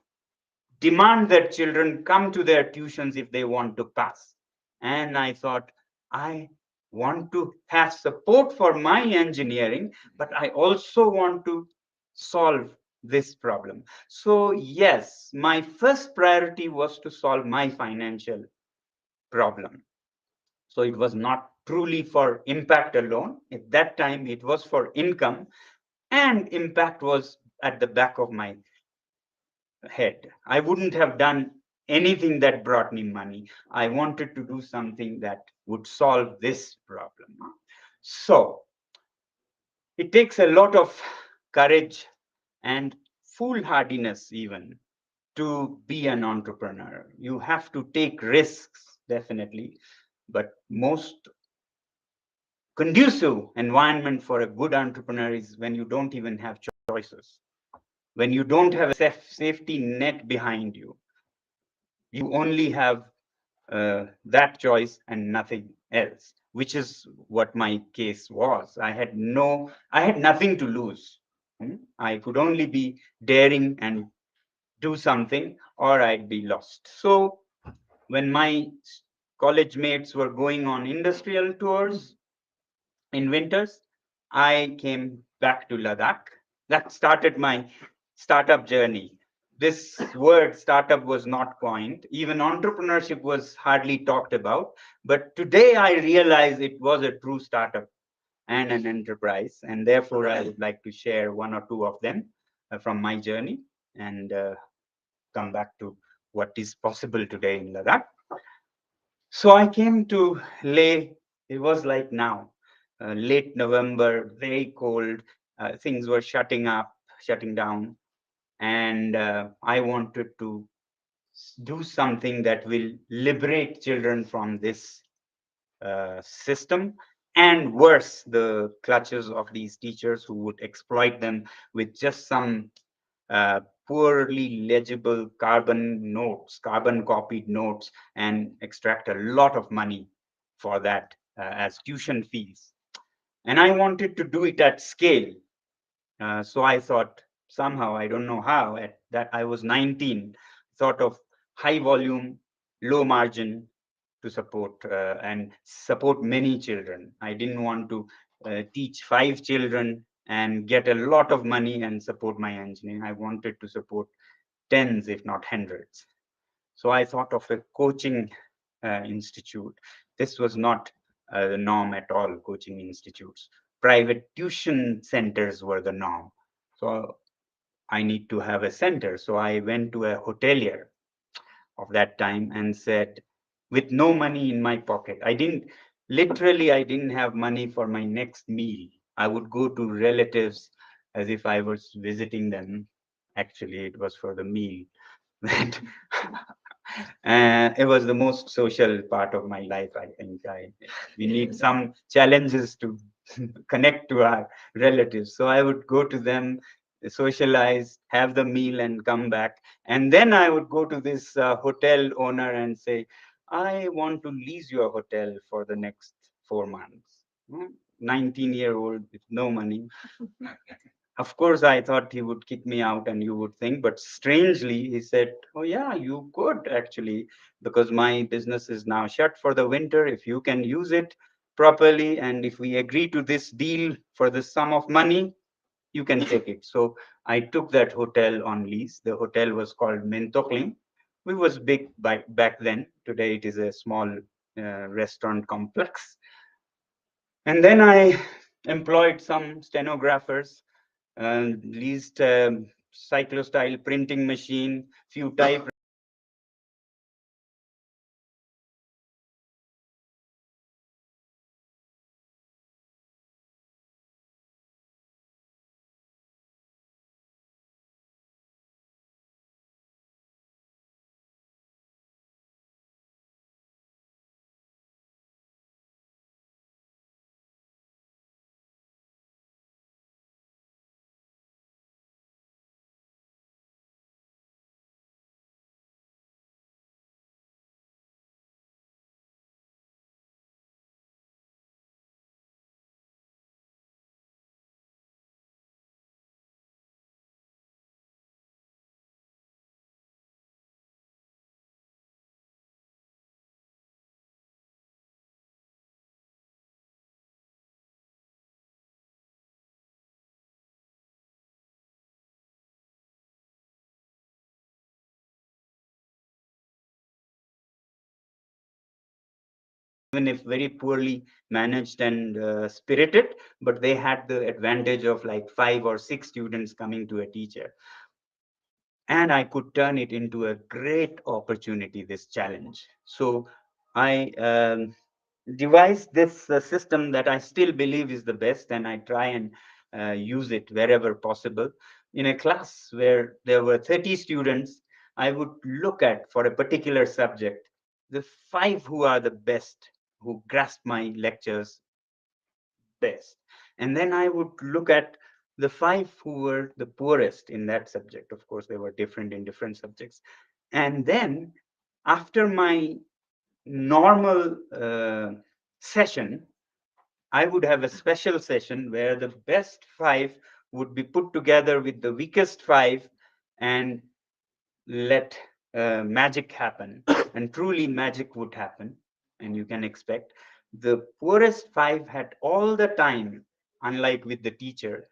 demand that children come to their tuitions if they want to pass. And I thought, I want to have support for my engineering, but I also want to solve this problem. So, yes, my first priority was to solve my financial problem. So it was not truly for impact alone. At that time, it was for income, and impact was at the back of my head. I wouldn't have done anything that brought me money. I wanted to do something that would solve this problem. So it takes a lot of courage and foolhardiness even to be an entrepreneur. You have to take risks, definitely, but most conducive environment for a good entrepreneur is when you don't even have choices, when you don't have a safety net behind you. You only have that choice and nothing else, which is what my case was. I had nothing to lose. I could only be daring and do something, or I'd be lost. So when my college mates were going on industrial tours in winters, I came back to Ladakh. That started my startup journey. This word startup was not coined. Even entrepreneurship was hardly talked about. But today I realize it was a true startup and an enterprise. And therefore, I would like to share one or two of them from my journey and come back to what is possible today in Ladakh. So I came to Leh. It was like now, late November, very cold. Things were shutting down, and I wanted to do something that will liberate children from this system, and worse, the clutches of these teachers who would exploit them with just some uh, poorly legible carbon copied notes, and extract a lot of money for that as tuition fees. And I wanted to do it at scale. So I thought somehow, I don't know how, at that I was 19, thought of high volume, low margin to support many children. I didn't want to teach 5 children and get a lot of money and support my engineering. I wanted to support tens, if not hundreds. So I thought of a coaching institute. This was not the norm at all, coaching institutes. Private tuition centers were the norm. So I need to have a center. So I went to a hotelier of that time and said, with no money in my pocket, I didn't have money for my next meal. I would go to relatives as if I was visiting them. Actually, it was for the meal. It was the most social part of my life, I think. We need some challenges to connect to our relatives. So I would go to them, socialize, have the meal, and come back. And then I would go to this hotel owner and say, I want to lease your hotel for the next 4 months. 19-year-old with no money. Of course, I thought he would kick me out and you would think, but strangely, he said, oh, yeah, you could actually, because my business is now shut for the winter. If you can use it properly, and if we agree to this deal for the sum of money, you can take it. So I took that hotel on lease. The hotel was called Mentokling. It was big back then. Today, it is a small restaurant complex. And then I employed some stenographers and leased a cyclostyle printing machine, few type even if very poorly managed and spirited, but they had the advantage of like 5 or 6 students coming to a teacher. And I could turn it into a great opportunity, this challenge. So I devised this system that I still believe is the best, and I try and use it wherever possible. In a class where there were 30 students, I would look at, for a particular subject, the 5 who are the best, who grasp my lectures best. And then I would look at the 5 who were the poorest in that subject. Of course, they were different in different subjects. And then after my normal session, I would have a special session where the best 5 would be put together with the weakest 5 and let magic happen. And truly, magic would happen. And you can expect the poorest 5 had all the time, unlike with the teacher,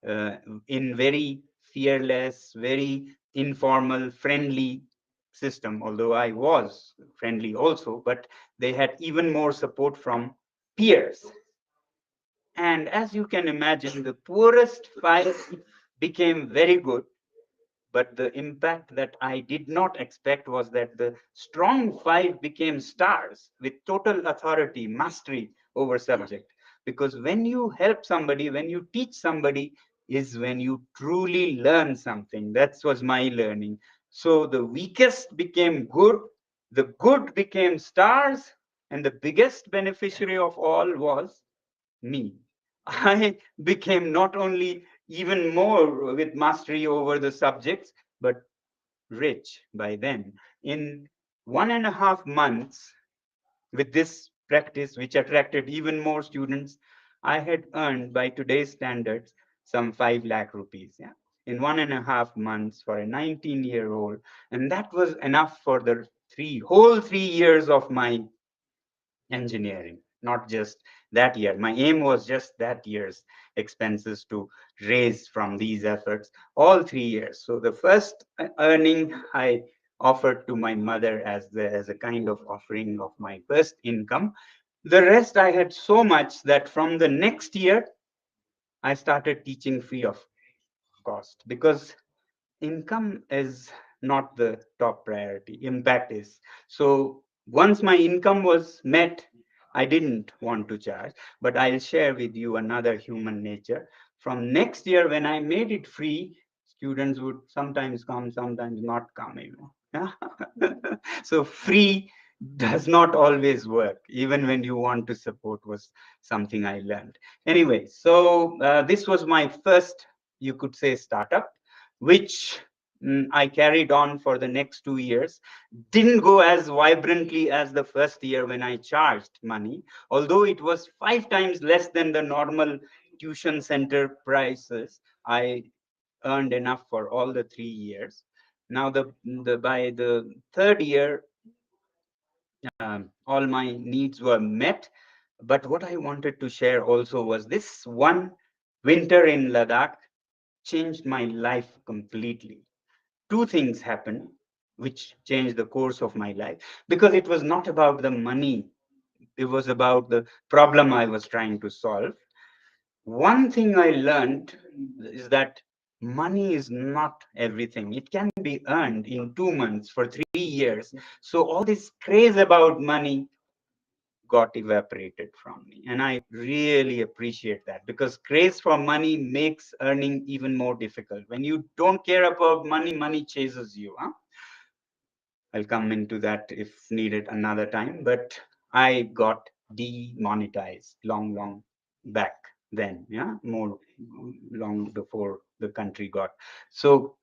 uh, in very fearless, very informal, friendly system, although I was friendly also, but they had even more support from peers. And as you can imagine, the poorest 5 became very good, but the impact that I did not expect was that the strong 5 became stars with total authority, mastery over subject. Because when you help somebody, when you teach somebody, is when you truly learn something. That was my learning. So the weakest became good, the good became stars, and the biggest beneficiary of all was me. I became not only even more with mastery over the subjects, but rich by then. In 1.5 months, with this practice, which attracted even more students, I had earned, by today's standards, some 5 lakh rupees. Yeah, in 1.5 months for a 19-year-old, and that was enough for the whole 3 years of my engineering, not just that year. My aim was just that year's expenses to raise from these efforts, all 3 years. So the first earning I offered to my mother as a kind of offering of my first income. The rest I had so much that from the next year, I started teaching free of cost, because income is not the top priority, impact is. So once my income was met, I didn't want to charge. But I'll share with you another human nature. From next year, when I made it free, students would sometimes come, sometimes not come even. So free does not always work, even when you want to support, was something I learned. Anyway, so this was my first, you could say, startup, which I carried on for the next 2 years. Didn't go as vibrantly as the first year when I charged money, although it was 5 times less than the normal tuition center prices. I earned enough for all the 3 years. Now, by the third year, all my needs were met. But what I wanted to share also was this one winter in Ladakh changed my life completely. Two things happened which changed the course of my life, because it was not about the money, it was about the problem I was trying to solve. One thing I learned is that money is not everything. It can be earned in 2 months, for 3 years. So all this craze about money got evaporated from me. And I really appreciate that, because craze for money makes earning even more difficult. When you don't care about money, money chases you. Huh? I'll come into that if needed another time. But I got demonetized long back then. Yeah, more long before the country got. So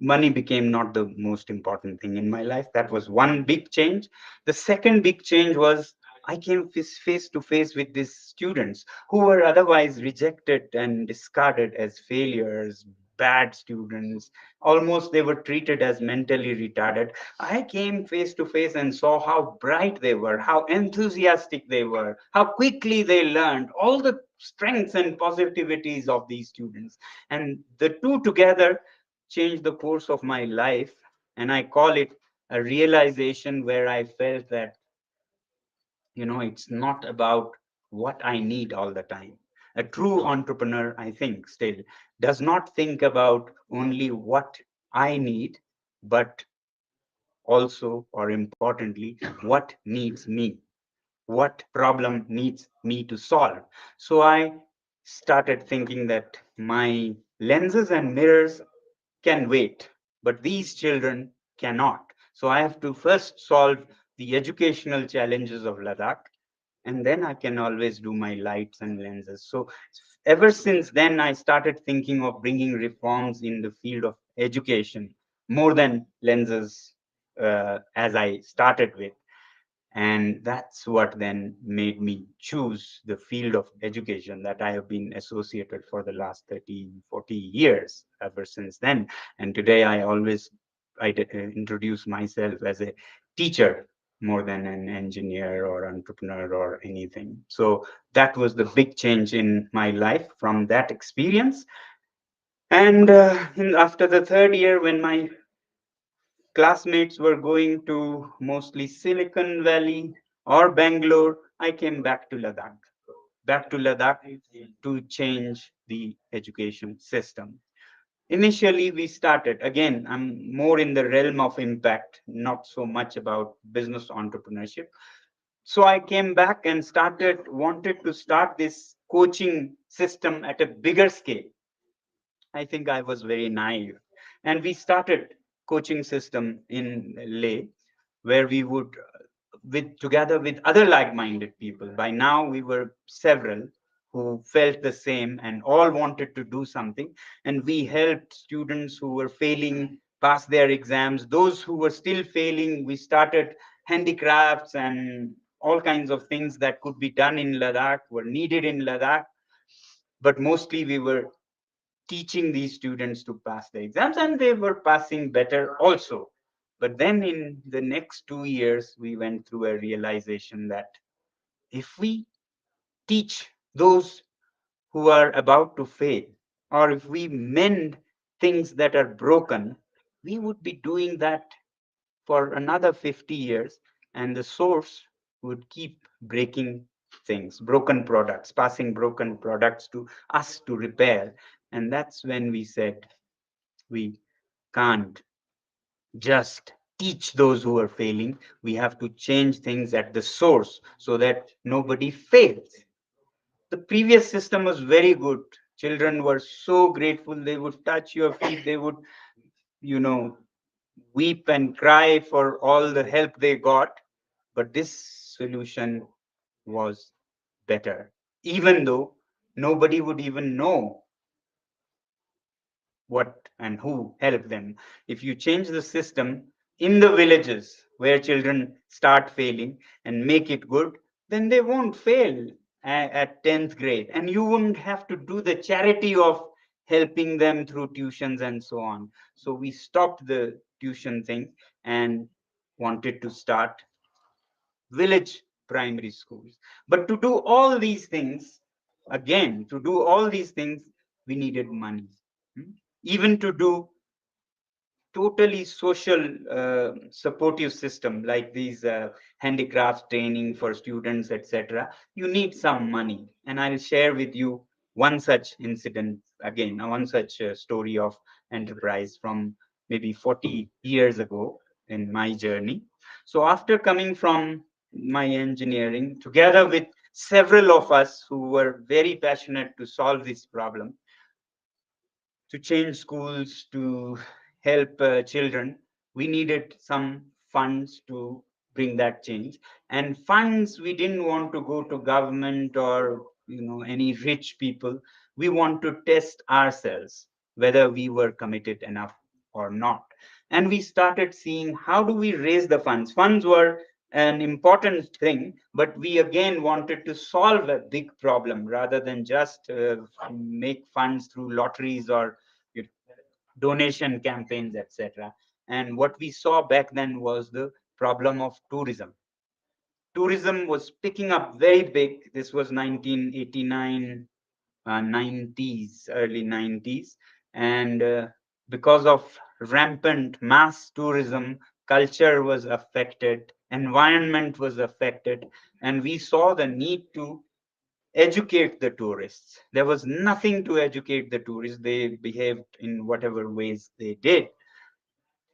money became not the most important thing in my life. That was one big change. The second big change was I came face to face with these students who were otherwise rejected and discarded as failures, bad students. Almost they were treated as mentally retarded. I came face to face and saw how bright they were, how enthusiastic they were, how quickly they learned, all the strengths and positivities of these students. And the two together changed the course of my life. And I call it a realization, where I felt that It's not about what I need all the time. A true entrepreneur, I think, still does not think about only what I need, but also, or importantly, what needs me, what problem needs me to solve. So I started thinking that my lenses and mirrors can wait, but these children cannot. So I have to first solve the educational challenges of Ladakh, and then I can always do my lights and lenses. So ever since then, I started thinking of bringing reforms in the field of education more than lenses, as I started with. And that's what then made me choose the field of education that I have been associated for the last 30, 40 years ever since then. And today I introduce myself as a teacher more than an engineer or entrepreneur or anything. So that was the big change in my life from that experience. And after the third year, when my classmates were going to mostly Silicon Valley or Bangalore, I came back to Ladakh to change the education system. Initially, we started, again, I'm more in the realm of impact, not so much about business entrepreneurship. So I came back and wanted to start this coaching system at a bigger scale. I think I was very naive. And we started coaching system in Leh, where we would, with together with other like-minded people. By now, we were several who felt the same and all wanted to do something. And we helped students who were failing pass their exams. Those who were still failing, we started handicrafts and all kinds of things that could be done in Ladakh, were needed in Ladakh. But mostly we were teaching these students to pass the exams, and they were passing better also. But then in the next 2 years, we went through a realization that if we teach those who are about to fail, or if we mend things that are broken, we would be doing that for another 50 years, and the source would keep breaking things, broken products, passing broken products to us to repair. And that's when we said, we can't just teach those who are failing. We have to change things at the source so that nobody fails. The previous system was very good. Children were so grateful. They would touch your feet. They would, you know, weep and cry for all the help they got. But this solution was better, even though nobody would even know what and who helped them. If you change the system in the villages where children start failing and make it good, then they won't fail at 10th grade. And you wouldn't have to do the charity of helping them through tuitions and so on. So we stopped the tuition thing and wanted to start village primary schools. But to do all these things, again, to do all these things, we needed money. Hmm? Even to do totally social supportive system like these handicrafts training for students, etc., you need some money. And I'll share with you one such incident, again, one such story of enterprise from maybe 40 years ago in my journey. So after coming from my engineering, together with several of us who were very passionate to solve this problem, to change schools, to help children, we needed some funds to bring that change. And funds, we didn't want to go to government or any rich people. We want to test ourselves whether we were committed enough or not. And we started seeing how do we raise the funds. Funds were an important thing, but we again wanted to solve a big problem rather than just make funds through lotteries or donation campaigns, etc. And what we saw back then was the problem of tourism. Tourism was picking up very big. This was 1989, 90s, early 90s. And because of rampant mass tourism, culture was affected, environment was affected, and we saw the need to educate the tourists. There was nothing to educate the tourists. They behaved in whatever ways they did.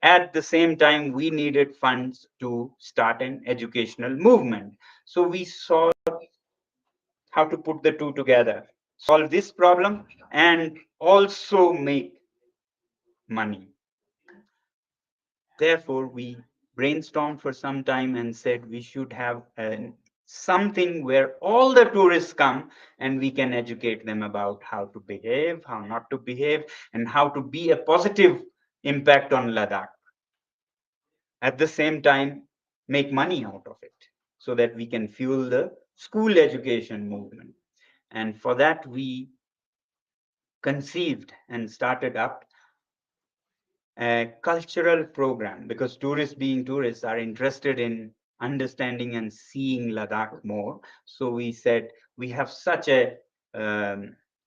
At the same time, we needed funds to start an educational movement. So we saw how to put the two together, solve this problem and also make money. Therefore, we brainstormed for some time and said we should have something where all the tourists come and we can educate them about how to behave, how not to behave, and how to be a positive impact on Ladakh. At the same time, make money out of it so that we can fuel the school education movement. And for that, we conceived and started up a cultural program, because tourists, being tourists, are interested in understanding and seeing Ladakh more. So we said we have such a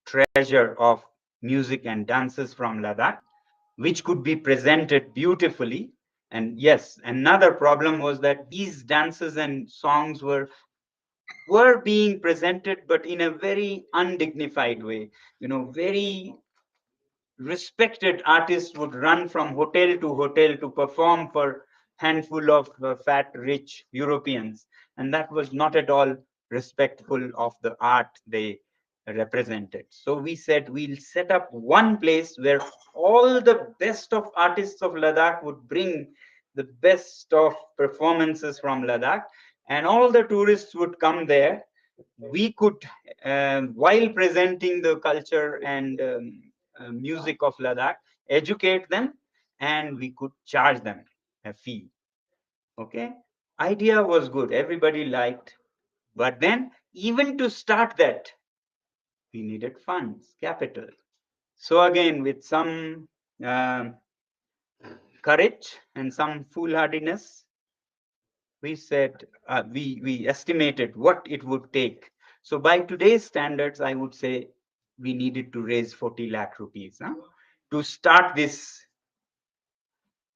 treasure of music and dances from Ladakh, which could be presented beautifully. And yes, another problem was that these dances and songs were being presented, but in a very undignified way. Very respected artists would run from hotel to hotel to perform for handful of fat rich Europeans, and that was not at all respectful of the art they represented. So we said we'll set up one place where all the best of artists of Ladakh would bring the best of performances from Ladakh, and all the tourists would come there. We could, while presenting the culture and music of Ladakh, educate them, and we could charge them a fee. Okay, idea was good, everybody liked, but then even to start that, we needed funds, capital. So again, with some courage and some foolhardiness, we said we estimated what it would take. So by today's standards, I would say we needed to raise 40 lakh rupees to start this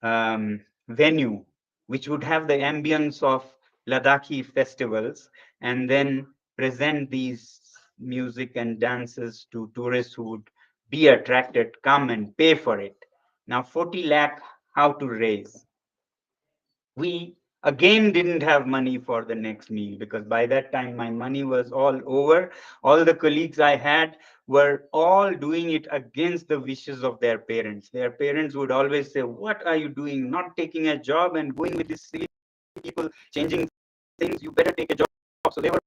venue, which would have the ambience of Ladakhi festivals, and then present these music and dances to tourists who would be attracted, come and pay for it. Now, 40 lakh, how to raise? We again didn't have money for the next meal, because by that time my money was all over. All the colleagues I had were all doing it against the wishes of their parents. Their parents would always say, what are you doing, not taking a job and going with these silly people changing things? You better take a job. So they were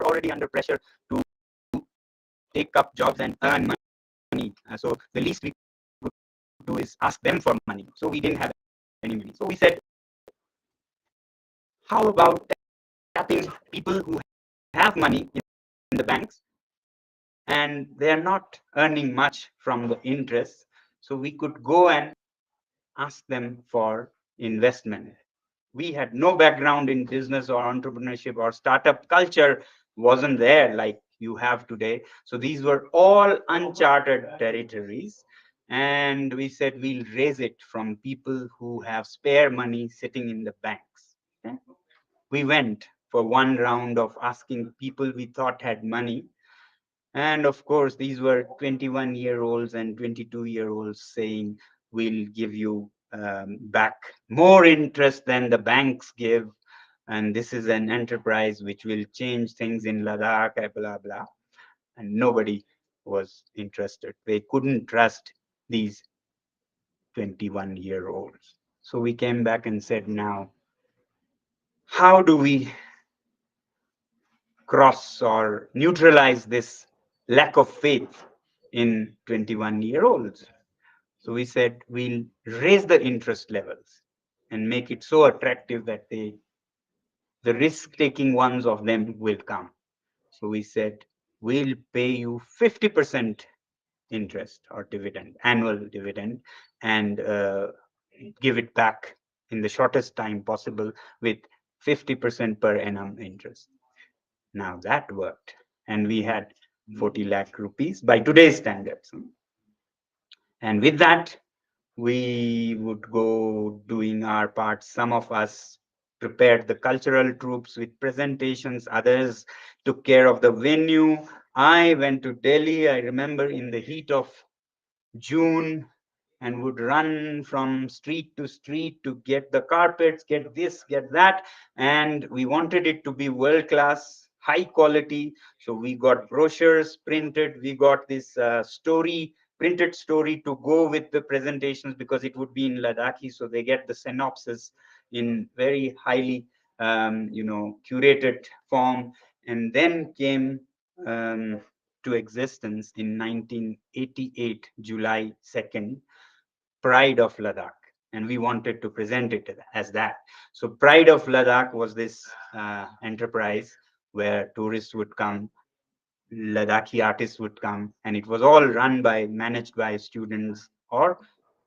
already under pressure to take up jobs and earn money. So the least we could do is ask them for money. So we didn't have any money. So we said, how about tapping people who have money in the banks and they are not earning much from the interest? So we could go and ask them for investment. We had no background in business or entrepreneurship, or startup culture wasn't there like you have today. So these were all uncharted territories. And we said we'll raise it from people who have spare money sitting in the banks. Okay? We went for one round of asking people we thought had money. And of course, these were 21-year-olds and 22-year-olds saying, we'll give you back more interest than the banks give. And this is an enterprise which will change things in Ladakh, blah, blah. And nobody was interested. They couldn't trust these 21-year-olds. So we came back and said, now, how do we cross or neutralize this lack of faith in 21-year-olds? So we said we'll raise the interest levels and make it so attractive that the risk-taking ones of them will come. So we said we'll pay you 50% interest or dividend, annual dividend, and give it back in the shortest time possible with 50% per annum interest. Now that worked, and we had 40 lakh rupees by today's standards. And with that, we would go doing our part. Some of us prepared the cultural troops with presentations. Others took care of the venue. I went to Delhi, I remember, in the heat of June, and would run from street to street to get the carpets, get this, get that. And we wanted it to be world class, high quality. So we got brochures printed, we got this printed story to go with the presentations, because it would be in Ladakhi. So they get the synopsis in very highly, curated form. And then came um, to existence in 1988, July 2nd, Pride of Ladakh. And we wanted to present it as that. So Pride of Ladakh was this enterprise where tourists would come, Ladakhi artists would come, and it was all managed by students or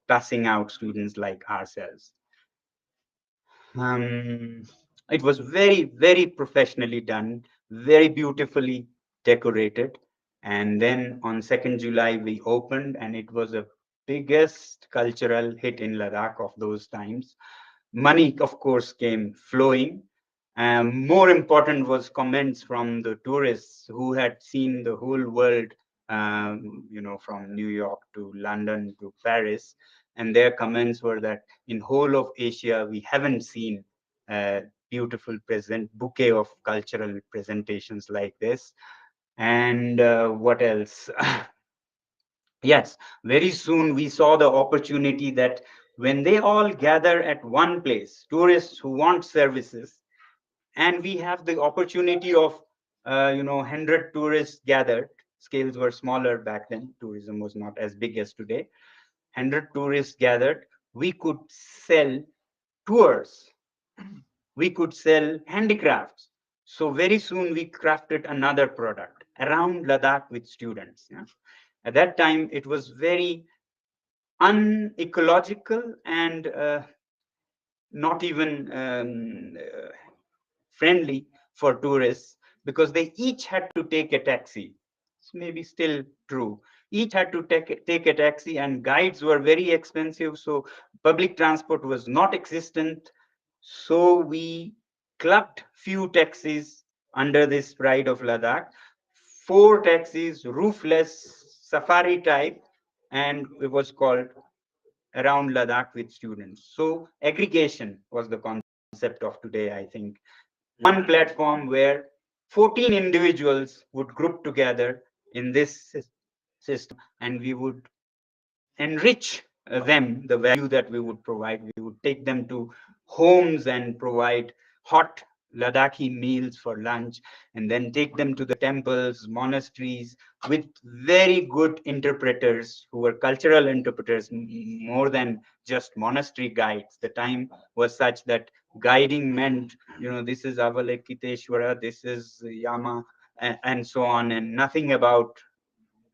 passing out students like ourselves. Um, it was very, very professionally done, very beautifully decorated. And then on 2nd July, we opened, and it was a biggest cultural hit in Ladakh of those times. Money, of course, came flowing. More important was comments from the tourists who had seen the whole world, from New York to London to Paris. And their comments were that in whole of Asia, we haven't seen a beautiful present bouquet of cultural presentations like this. And what else? Yes, very soon we saw the opportunity that when they all gather at one place, tourists who want services, and we have the opportunity of 100 tourists gathered. Scales were smaller back then, tourism was not as big as today. 100 tourists gathered, we could sell tours, we could sell handicrafts. So very soon we crafted another product around Ladakh with students. Yeah? At that time it was very unecological and not even friendly for tourists, because they each had to take a taxi. It's maybe still true. Each had to take a taxi, and guides were very expensive. So public transport was not existent. So we clubbed few taxis under this Pride of Ladakh, 4 taxis, roofless, safari type, and it was called Around Ladakh with Students. So aggregation was the concept of today, I think. One platform where 14 individuals would group together in this system, and we would enrich them, the value that we would provide. We would take them to homes and provide hot Ladakhi meals for lunch, and then take them to the temples, monasteries, with very good interpreters who were cultural interpreters, more than just monastery guides. The time was such that guiding meant, this is Avalokiteshvara, this is Yama, and so on, and nothing about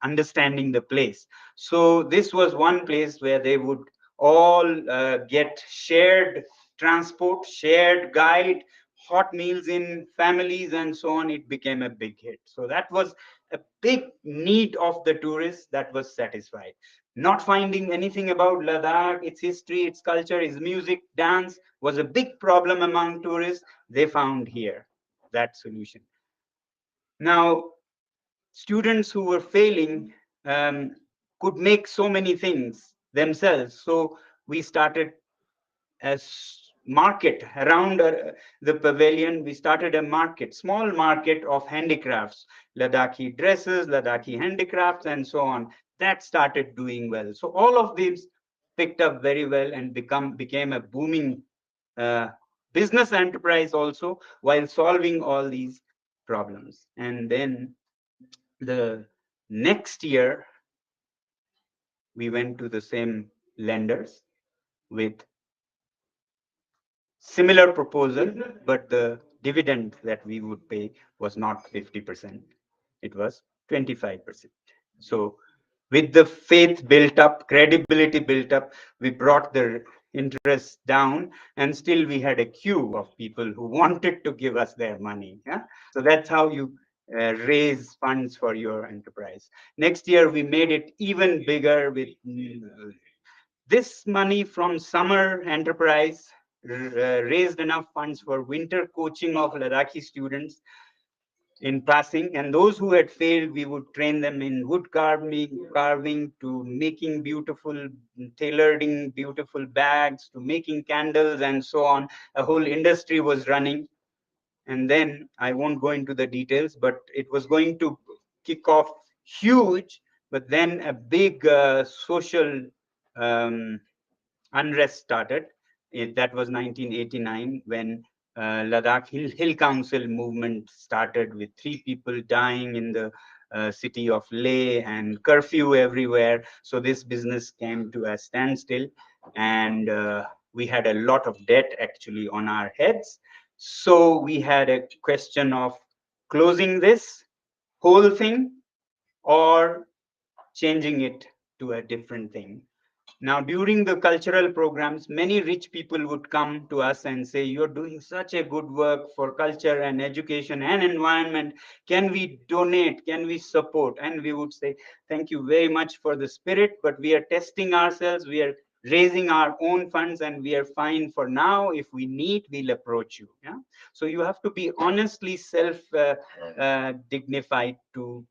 understanding the place. So this was one place where they would all get shared transport, shared guide, hot meals in families, and so on. It became a big hit. So that was a big need of the tourists that was satisfied. Not finding anything about Ladakh, its history, its culture, its music, dance was a big problem among tourists. They found here that solution. Now, students who were failing um, could make so many things themselves. So we started a market around the pavilion. We started a market, small market of handicrafts, Ladakhi dresses, Ladakhi handicrafts, and so on. That started doing well. So all of these picked up very well and became a booming uh, business enterprise also, while solving all these problems. And then the next year, we went to the same lenders with similar proposal, but the dividend that we would pay was not 50%, it was 25%. So with the faith built up, credibility built up, we brought the interest down, and still we had a queue of people who wanted to give us their money. Yeah? So that's how you raise funds for your enterprise. Next year, we made it even bigger with this money from summer enterprise. raised enough funds for winter coaching of Ladakhi students in passing, and those who had failed, we would train them in wood carving to making beautiful, tailoring beautiful bags, to making candles, and so on. A whole industry was running. And then I won't go into the details, but it was going to kick off huge. But then a big social um, unrest started. That was 1989 when Ladakh Hill Council movement started, with 3 people dying in the city of Leh and curfew everywhere. So this business came to a standstill, and we had a lot of debt actually on our heads. So we had a question of closing this whole thing or changing it to a different thing. Now, during the cultural programs, many rich people would come to us and say, "You're doing such a good work for culture and education and environment. Can we donate? Can we support?" And we would say, "Thank you very much for the spirit, but we are testing ourselves. We are raising our own funds and we are fine for now. If we need, we'll approach you." Yeah. So you have to be honestly self dignified to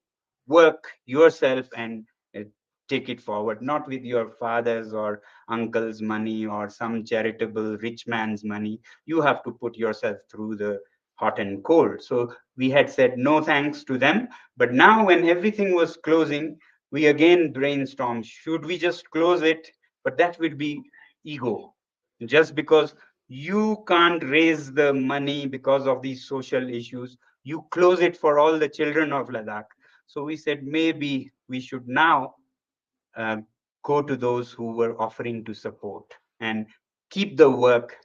work yourself and uh, take it forward, not with your father's or uncle's money or some charitable rich man's money. You have to put yourself through the hot and cold. So we had said no thanks to them. But now, when everything was closing, we again brainstormed, should we just close it? But that would be ego. Just because you can't raise the money because of these social issues, you close it for all the children of Ladakh. So we said maybe we should now uh, go to those who were offering to support and keep the work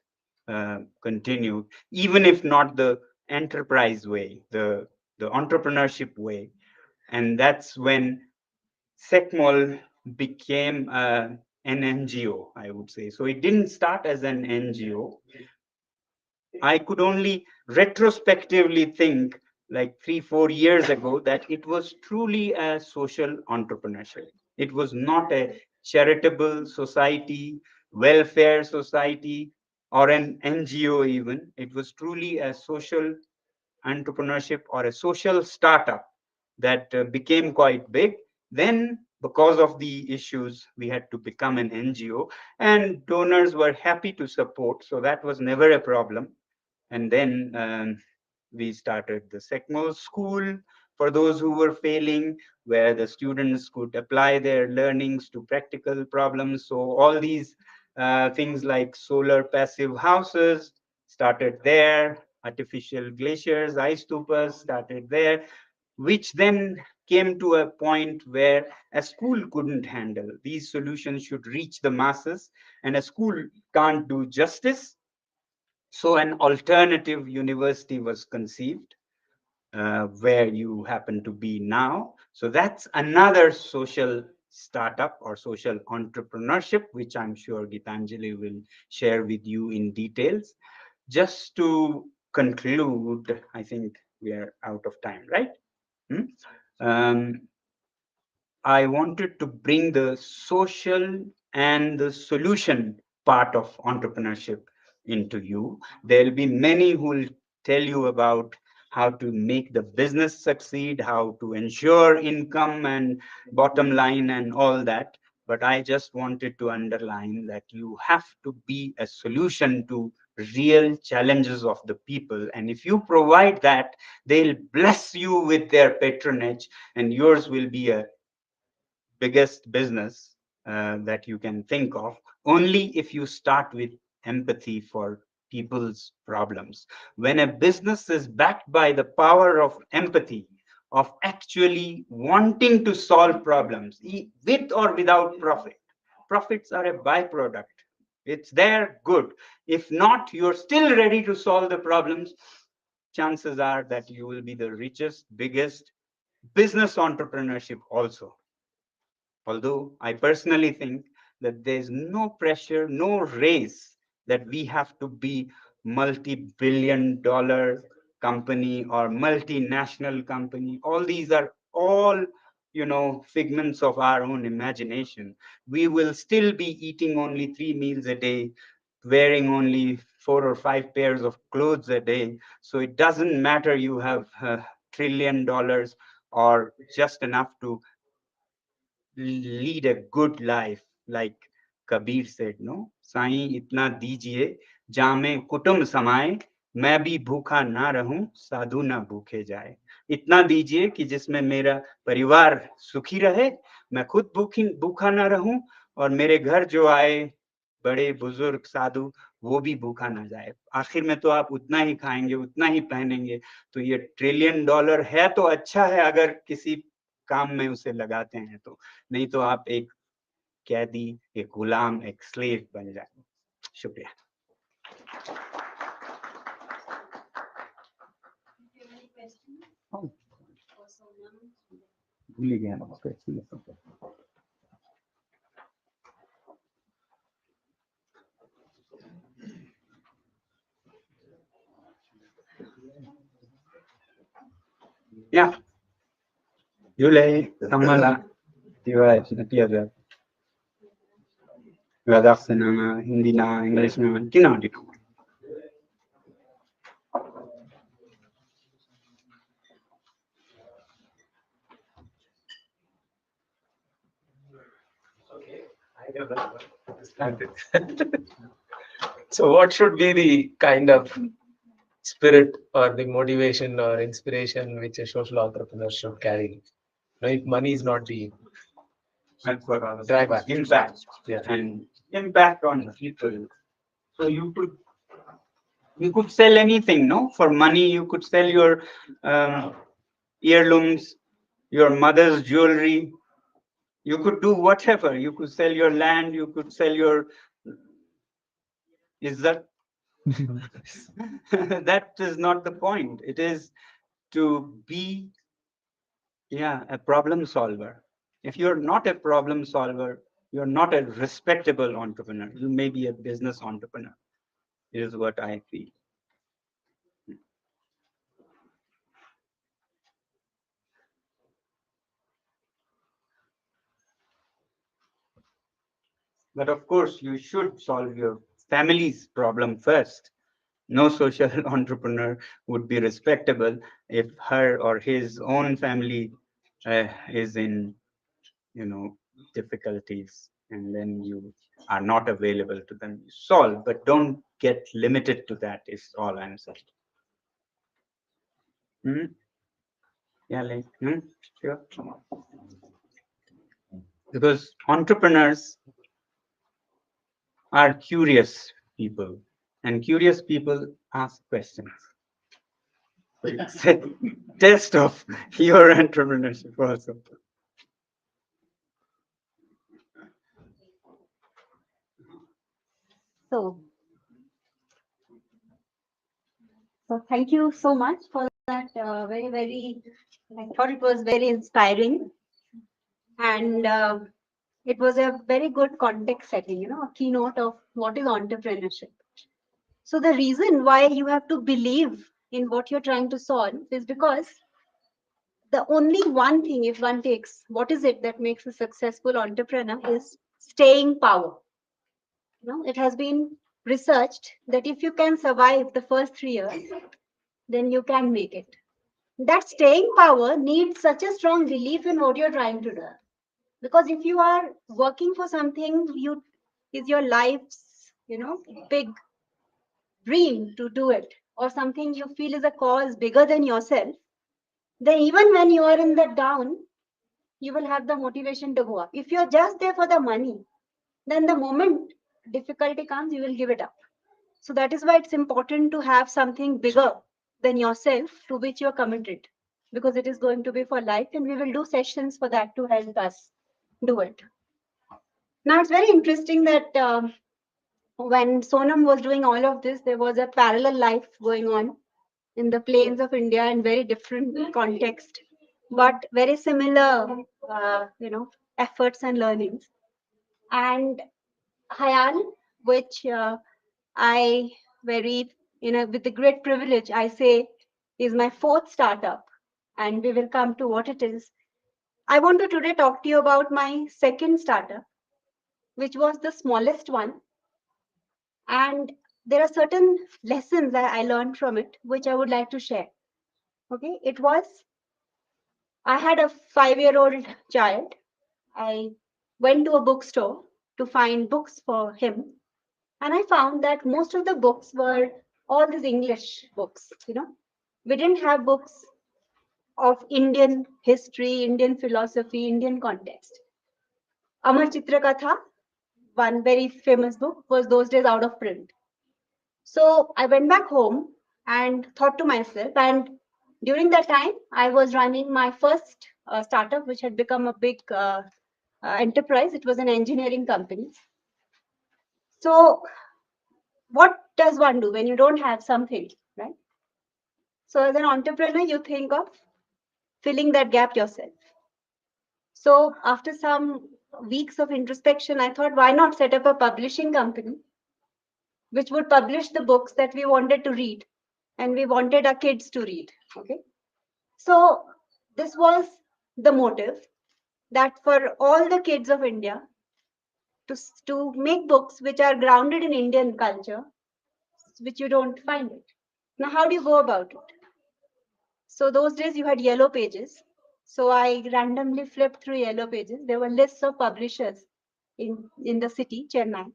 continued, even if not the enterprise way, the entrepreneurship way. And that's when SECMOL became an NGO, I would say. So it didn't start as an NGO. I could only retrospectively think, like 3, 4 years ago, that it was truly a social entrepreneurship. It was not a charitable society, welfare society, or an NGO even. It was truly a social entrepreneurship or a social startup that became quite big. Then, because of the issues, we had to become an NGO, and donors were happy to support. So that was never a problem. And then we started the SECMO school for those who were failing, where the students could apply their learnings to practical problems. So all these things like solar passive houses started there, artificial glaciers, ice stupas started there, which then came to a point where a school couldn't handle. These solutions should reach the masses, and a school can't do justice. So an alternative university was conceived, where you happen to be now. So that's another social startup or social entrepreneurship, which I'm sure Gitanjali will share with you in details. Just to conclude, I think we are out of time, right? Hmm? Um, I wanted to bring the social and the solution part of entrepreneurship into you. There'll be many who will tell you about how to make the business succeed, how to ensure income and bottom line and all that. But I just wanted to underline that you have to be a solution to real challenges of the people. And if you provide that, they'll bless you with their patronage, and yours will be a biggest business that you can think of, only if you start with empathy for people's problems. When a business is backed by the power of empathy, of actually wanting to solve problems, with or without profit, profits are a byproduct. It's there, good. If not, you're still ready to solve the problems. Chances are that you will be the richest, biggest business entrepreneurship also. Although I personally think that there's no pressure, no race that we have to be multi-billion-dollar company or multinational company. All these are all, figments of our own imagination. We will still be eating only 3 meals a day, wearing only 4 or 5 pairs of clothes a day. So it doesn't matter you have $1 trillion or just enough to lead a good life, like Kabir said, no? Sai इतना दीजिए जामे कुटुम समाए, मैं भी भूखा ना रहूं, साधु ना भूखे जाए. इतना दीजिए कि जिसमें मेरा परिवार सुखी रहे, मैं खुद भूखा ना रहूं, और मेरे घर जो आए बड़े बुजुर्ग साधु वो भी भूखा ना जाए. आखिर में तो आप उतना ही खाएंगे, उतना ही पहनेंगे. तो ये $1 ट्रिलियन है तो अच्छा है अगर किसी काम में उसे लगाते हैं तो, नहीं तो आप एक कैदी, एक गुलाम, एक स्लेव बन जाए. शुक्रिया. भूल ही गया ना. Yeah. Jule, Kamala, Diva, Sinatiya, Radaksana, Hindi na, English na, Kinadi. So what should be the kind of spirit or the motivation or inspiration which a social entrepreneur should carry? You know, if money is not the driver. Impact, and impact on people. So you could sell anything, no? For money, you could sell your heirlooms, your mother's jewelry. You could do whatever. You could sell your land. You could sell your. Is that? That is not the point. It is to be, a problem solver. If you're not a problem solver, you're not a respectable entrepreneur. You may be a business entrepreneur, is what I feel. But of course, you should solve your family's problem first. No social entrepreneur would be respectable if her or his own family is in, difficulties, and then you are not available to them. Solve, but don't get limited to that, is all I'm saying. Yeah, like, sure. Because entrepreneurs are curious people, and curious people ask questions. It's a test of your entrepreneurship also. So thank you so much for that very, very, I thought it was very inspiring. And it was a very good context setting, a keynote of what is entrepreneurship. So the reason why you have to believe in what you're trying to solve is because the only one thing, if one takes, what is it that makes a successful entrepreneur is staying power. It has been researched that if you can survive the first 3 years, then you can make it. That staying power needs such a strong belief in what you're trying to do. Because if you are working for something, is your life's, big dream to do it, or something you feel is a cause bigger than yourself, then even when you are in the down, you will have the motivation to go up. If you're just there for the money, then the moment difficulty comes, you will give it up. So that is why it's important to have something bigger than yourself to which you're committed, because it is going to be for life, and we will do sessions for that to help us do it. Now, it's very interesting that when Sonam was doing all of this, there was a parallel life going on in the plains of India in very different context, but very similar, efforts and learnings. And HIAL, which I very, with the great privilege, I say is my 4th startup, and we will come to what it is. I want to today talk to you about my 2nd startup, which was the smallest one. And there are certain lessons that I learned from it, which I would like to share. Okay, I had a 5-year-old child. I went to a bookstore to find books for him, and I found that most of the books were all these English books. We didn't have books of Indian history, Indian philosophy, Indian context. Amar Chitra Katha, one very famous book, was those days out of print. So I went back home and thought to myself, and during that time, I was running my first startup, which had become a big enterprise. It was an engineering company. So what does one do when you don't have something, right? So as an entrepreneur, you think of filling that gap yourself. So after some weeks of introspection, I thought, why not set up a publishing company which would publish the books that we wanted to read and we wanted our kids to read. Okay. So this was the motive, that for all the kids of India to make books which are grounded in Indian culture, which you don't find it. Now, how do you go about it? So those days you had yellow pages. So I randomly flipped through yellow pages. There were lists of publishers in the city, Chennai.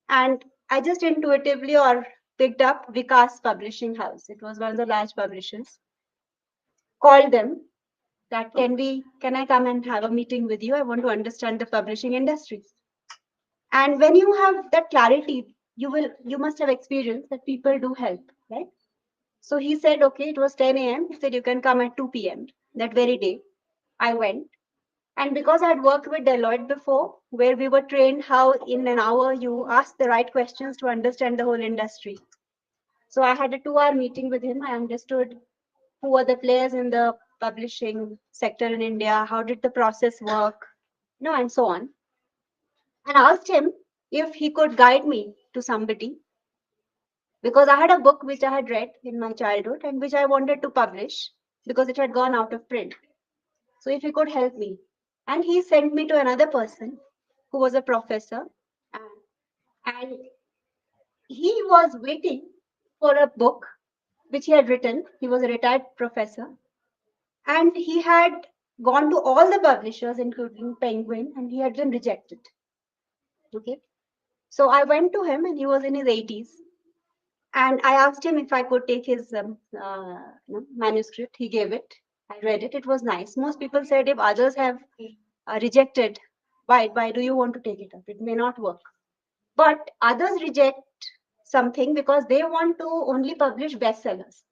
And I just intuitively or picked up Vikas Publishing House. It was one of the large publishers. Called them that can I come and have a meeting with you? I want to understand the publishing industry. And when you have that clarity, you must have experienced that people do help, right? So he said, okay, it was 10 a.m. He said, you can come at 2 p.m. That very day. I went. And because I had worked with Deloitte before, where we were trained how in an hour you ask the right questions to understand the whole industry. So I had a 2-hour meeting with him. I understood who were the players in the publishing sector in India, how did the process work, and so on. And asked him if he could guide me to somebody, because I had a book which I had read in my childhood and which I wanted to publish because it had gone out of print. So if he could help me. And he sent me to another person who was a professor, and he was waiting for a book which he had written. He was a retired professor, and he had gone to all the publishers, including Penguin, and he had been rejected. Okay. So I went to him, and he was in his 80s. And I asked him if I could take his manuscript. He gave it. I read it. It was nice. Most people said if others have rejected, why do you want to take it up? It may not work. But others reject something because they want to only publish bestsellers.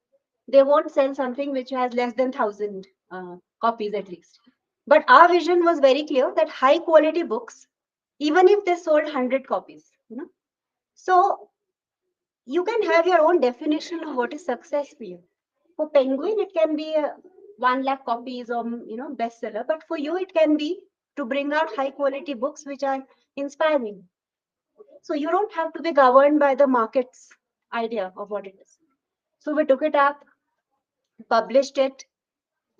They won't sell something which has less than 1,000 copies at least. But our vision was very clear that high quality books, even if they sold 100 copies, so you can have your own definition of what is success for you. For Penguin, it can be 1 lakh copies or bestseller, but for you, it can be to bring out high quality books which are inspiring. So you don't have to be governed by the market's idea of what it is. So we took it up, published it,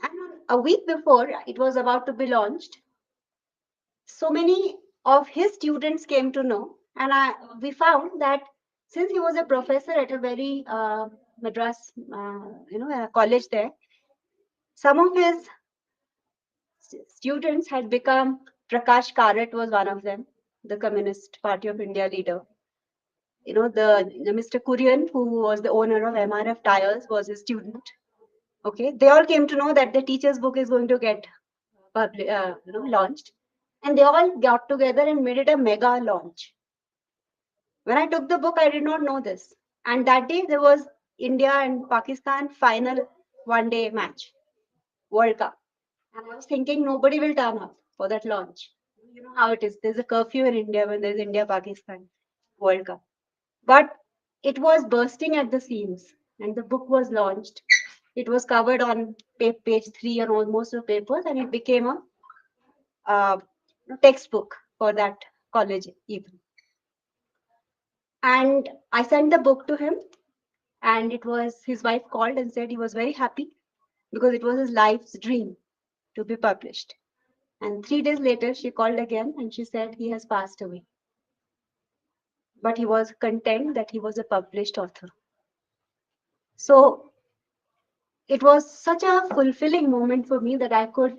and a week before it was about to be launched, so many of his students came to know, and we found that since he was a professor at a very Madras, a college there, some of his students had become. Prakash Karat was one of them, the Communist Party of India leader. The Mr. Kurian, who was the owner of MRF Tires, was his student. Okay, they all came to know that the teacher's book is going to get launched, and they all got together and made it a mega launch. When I took the book, I did not know this, and that day there was India and Pakistan final one-day match, World Cup, and I was thinking nobody will turn up for that launch. You know how it is. There's a curfew in India when there's India-Pakistan World Cup. But it was bursting at the seams, and the book was launched. It was covered on page 3 on almost the papers, and it became a textbook for that college even. And I sent the book to him, and it was his wife called and said he was very happy because it was his life's dream to be published. And 3 days later, she called again and she said he has passed away. but he was content that he was a published author. So it was such a fulfilling moment for me that I could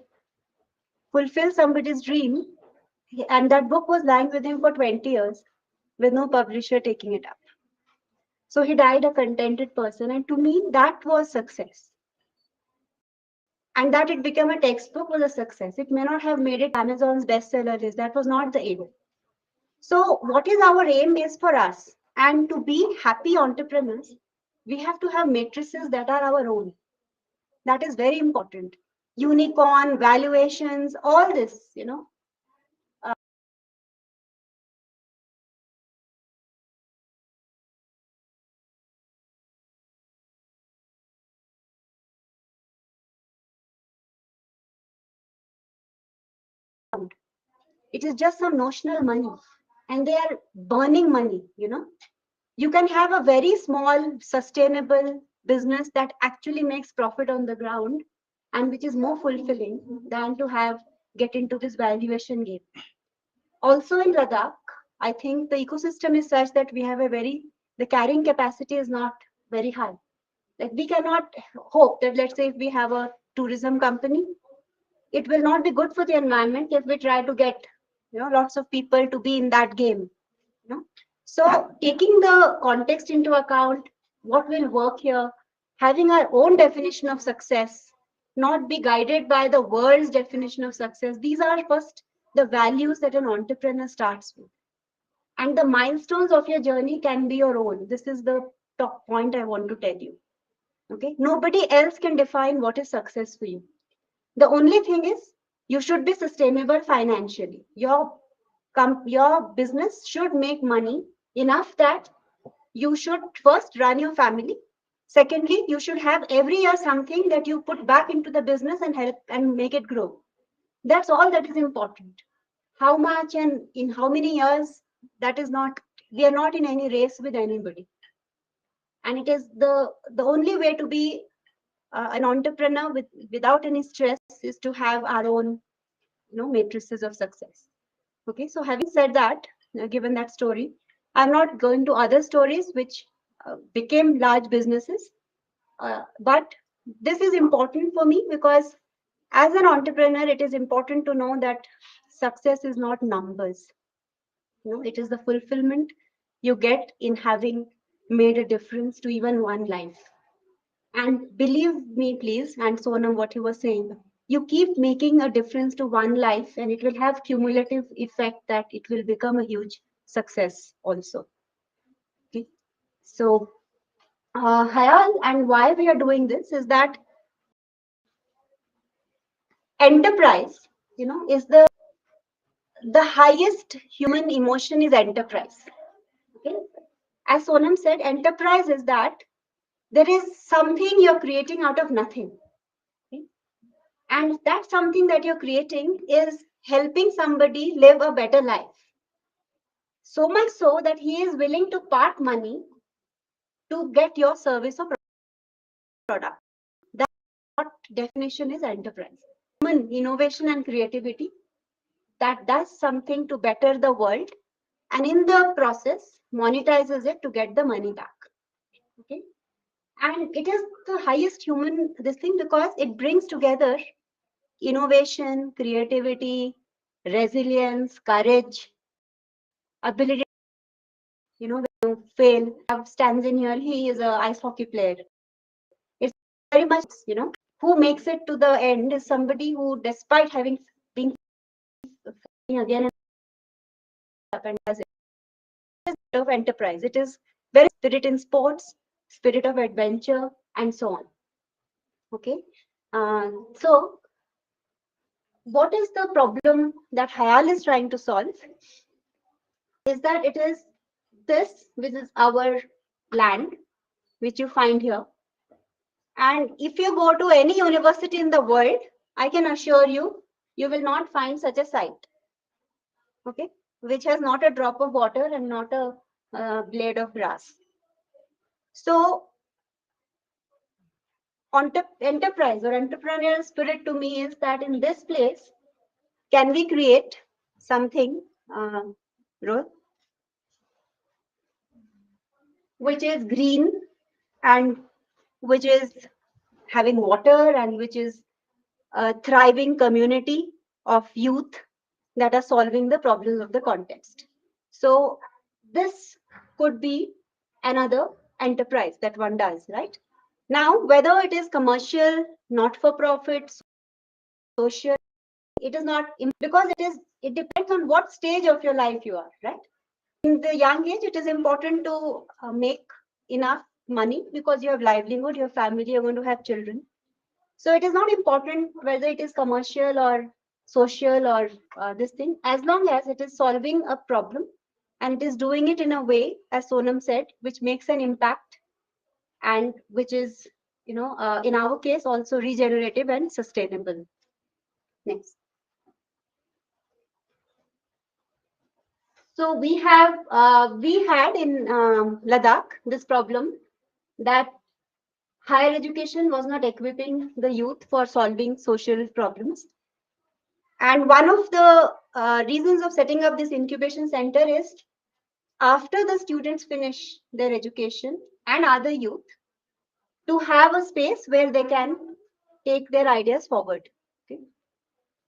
fulfill somebody's dream. And that book was lying with him for 20 years with no publisher taking it up. So he died a contented person. And to me, that was success. And that it became a textbook was a success. It may not have made it Amazon's bestseller list. That was not the aim. So what is our aim is for us. And to be happy entrepreneurs, we have to have matrices that are our own. That is very important. Unicorn, valuations, all this, it is just some notional money. And they are burning money, You can have a very small, sustainable business that actually makes profit on the ground and which is more fulfilling than to get into this valuation game. Also in Ladakh, I think the ecosystem is such that we have the carrying capacity is not very high. Like we cannot hope that, let's say, if we have a tourism company, it will not be good for the environment if we try to get, lots of people to be in that game. So taking the context into account, what will work here, having our own definition of success, not be guided by the world's definition of success. These are first the values that an entrepreneur starts with. And the milestones of your journey can be your own. This is the top point I want to tell you. Okay. Nobody else can define what is success for you. The only thing is you should be sustainable financially. Your business should make money enough that you should first run your family. Secondly, you should have every year something that you put back into the business and help and make it grow. That's all that is important. How much and in how many years, that is not, we are not in any race with anybody. And it is the only way to be an entrepreneur without any stress is to have our own, matrices of success. Okay, so having said that, given that story, I'm not going to other stories which became large businesses. But this is important for me because as an entrepreneur, it is important to know that success is not numbers. It is the fulfillment you get in having made a difference to even one life. And believe me, please, and Sonam, what you were saying, you keep making a difference to one life and it will have cumulative effect that it will become a huge success also. Okay. So HIAL, and why we are doing this is that enterprise, is the highest human emotion is enterprise. Okay. As Sonam said, enterprise is that there is something you're creating out of nothing. Okay. And that something that you're creating is helping somebody live a better life. So much so that he is willing to part money to get your service or product. That's what definition is enterprise. Human innovation and creativity that does something to better the world and in the process monetizes it to get the money back. Okay. And it is the highest human this thing because it brings together innovation, creativity, resilience, courage, ability, when you fail. Stands in here, he is an ice hockey player. It's very much, who makes it to the end is somebody who, despite having been again and up and does it. Of enterprise. It is very spirit in sports, spirit of adventure, and so on. Okay. So what is the problem that HIAL is trying to solve? Is that it is this, which is our land, which you find here. And if you go to any university in the world, I can assure you, you will not find such a site. Okay. Which has not a drop of water and not a blade of grass. So enterprise or entrepreneurial spirit to me is that in this place, can we create something, which is green and which is having water and which is a thriving community of youth that are solving the problems of the context. So this could be another enterprise that one does, right? Now, whether it is commercial, not for profit, social, it is not because it depends on what stage of your life you are, right? In the young age, it is important to make enough money because you have livelihood, your family, you're going to have children. So it is not important whether it is commercial or social or this thing, as long as it is solving a problem and it is doing it in a way, as Sonam said, which makes an impact and which is, in our case, also regenerative and sustainable. Next. So we had in Ladakh this problem that higher education was not equipping the youth for solving social problems. And one of the reasons of setting up this incubation center is after the students finish their education and other youth to have a space where they can take their ideas forward. Okay?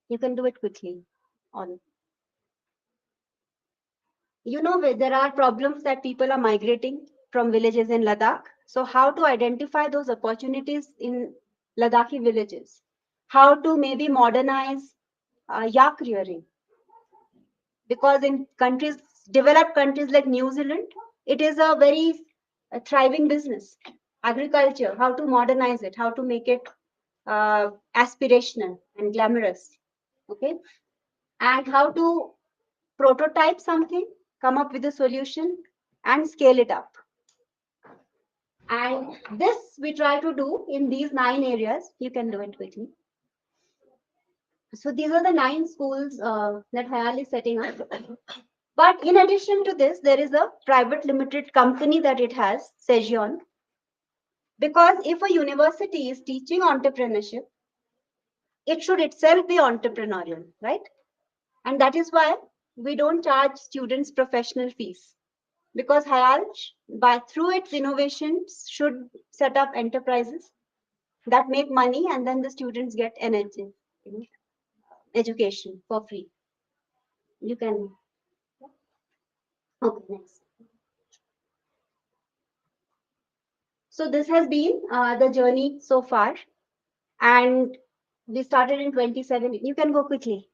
You can do it quickly on. There are problems that people are migrating from villages in Ladakh. So how to identify those opportunities in Ladakhi villages? How to maybe modernize yak rearing? Because in developed countries like New Zealand, it is a very thriving business. Agriculture, how to modernize it, how to make it aspirational and glamorous, okay? And how to prototype something, come up with a solution and scale it up. And this we try to do in these 9 areas. You can do it quickly. So these are the 9 schools that HIAL is setting up. But in addition to this, there is a private limited company that it has, Sejion. Because if a university is teaching entrepreneurship, it should itself be entrepreneurial, right? And that is why we don't charge students professional fees. Because HIAL, through its innovations, should set up enterprises that make money and then the students get energy, education for free. You can. Okay, next. So this has been the journey so far. And we started in 2017. You can go quickly.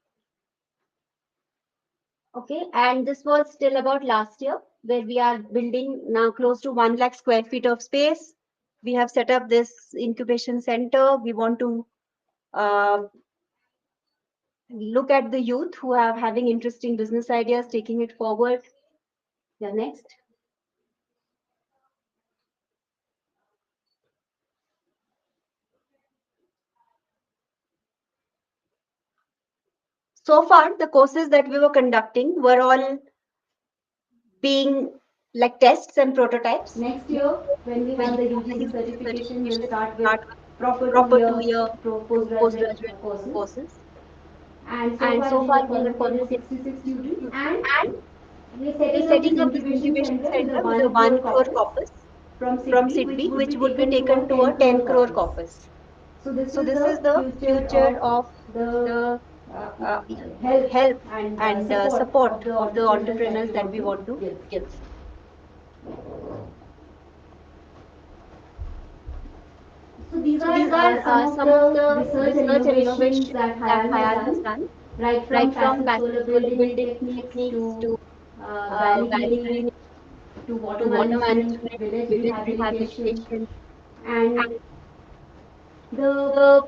Okay, and this was still about last year, where we are building now close to 1 lakh square feet of space. We have set up this incubation center. We want to look at the youth who are having interesting business ideas, taking it forward. Yeah, next. So far, the courses that we were conducting were all being like tests and prototypes. Next year, when we have the UGC certification, we'll start with proper 2-year postgraduate courses. And so far, we have convocated 66 students, and we're setting up this incubation center with a 1 crore corpus from SIDBI, which would be taken to a 10 crore corpus. So this is the future of the help and support of the entrepreneurs that we want to give. So these are some of the research and innovations that HIAL has done, right from passive solar building techniques to valley cleaning to water management, village rehabilitation, and the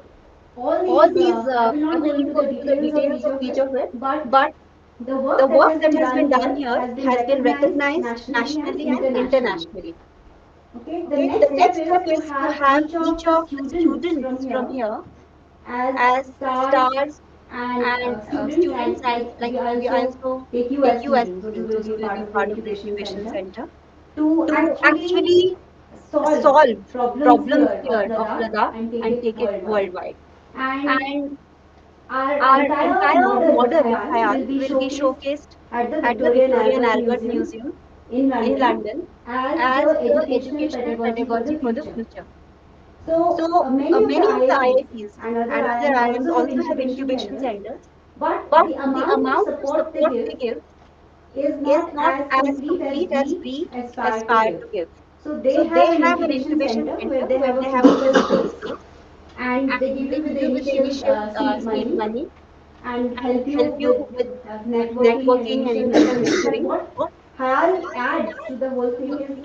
all these I will not go into the details of each of it, but the work that has been done here has been recognized nationally and internationally. Okay, the Okay, the next step next is step to is to have have each of each the of the students students from from here here as as stars stars and and students, students, and and we like we also also take you take as you as students, those who students, will those be who a will part be of the part of the incubation incubation center, center, to to actually actually solve solve problems problems here of here of Ladakh Ladakh and take and it take it worldwide. worldwide. And And our our entire entire model of model of HIAL HIAL will be will be showcased showcased at the at the Victoria and Victoria and Albert Albert Museum Museum in in London London as as the the educational educational pedagogy for the pedagogy for the future. future. So So many of the many of the IITs IITs and other and other IIMs IIMs also have also have incubation incubation centers, centers, but but the the amount of amount of support they support give they give is is not not as as complete as complete as we we aspire to aspire give. to give. So they So have they an have an incubation incubation center where center they where have a they have a physical physical space, space and they give and they you with give the you with the initial initial seed seed money money and help and you help with you with networking and networking and initial initial mentoring. But mentoring. what HIAL adds to the whole thing is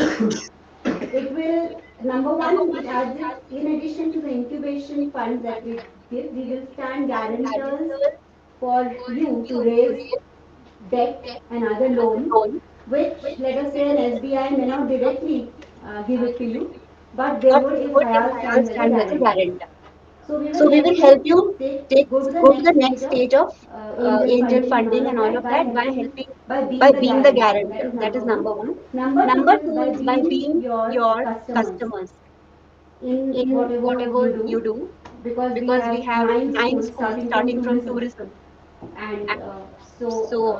it will, number one, it adds it in addition to the incubation funds that we give, we will stand guarantors for you to raise debt and other loan, which let us say an SBI may not directly give it to you, but they But would they if would if HIAL HIAL stands as a stands as a guarantor. guarantor. So we will So we help will help you you go to the go to the next next stage of stage of angel angel funding and all funding of and all that of that by helping by being by the being the guarantor. That guarantor. is That number is one. number one. Number two Number is two by is by being being your your customers customers in in whatever whatever you you do, do because we because we have have 9 nine schools schools starting from starting from tourism tourism and so to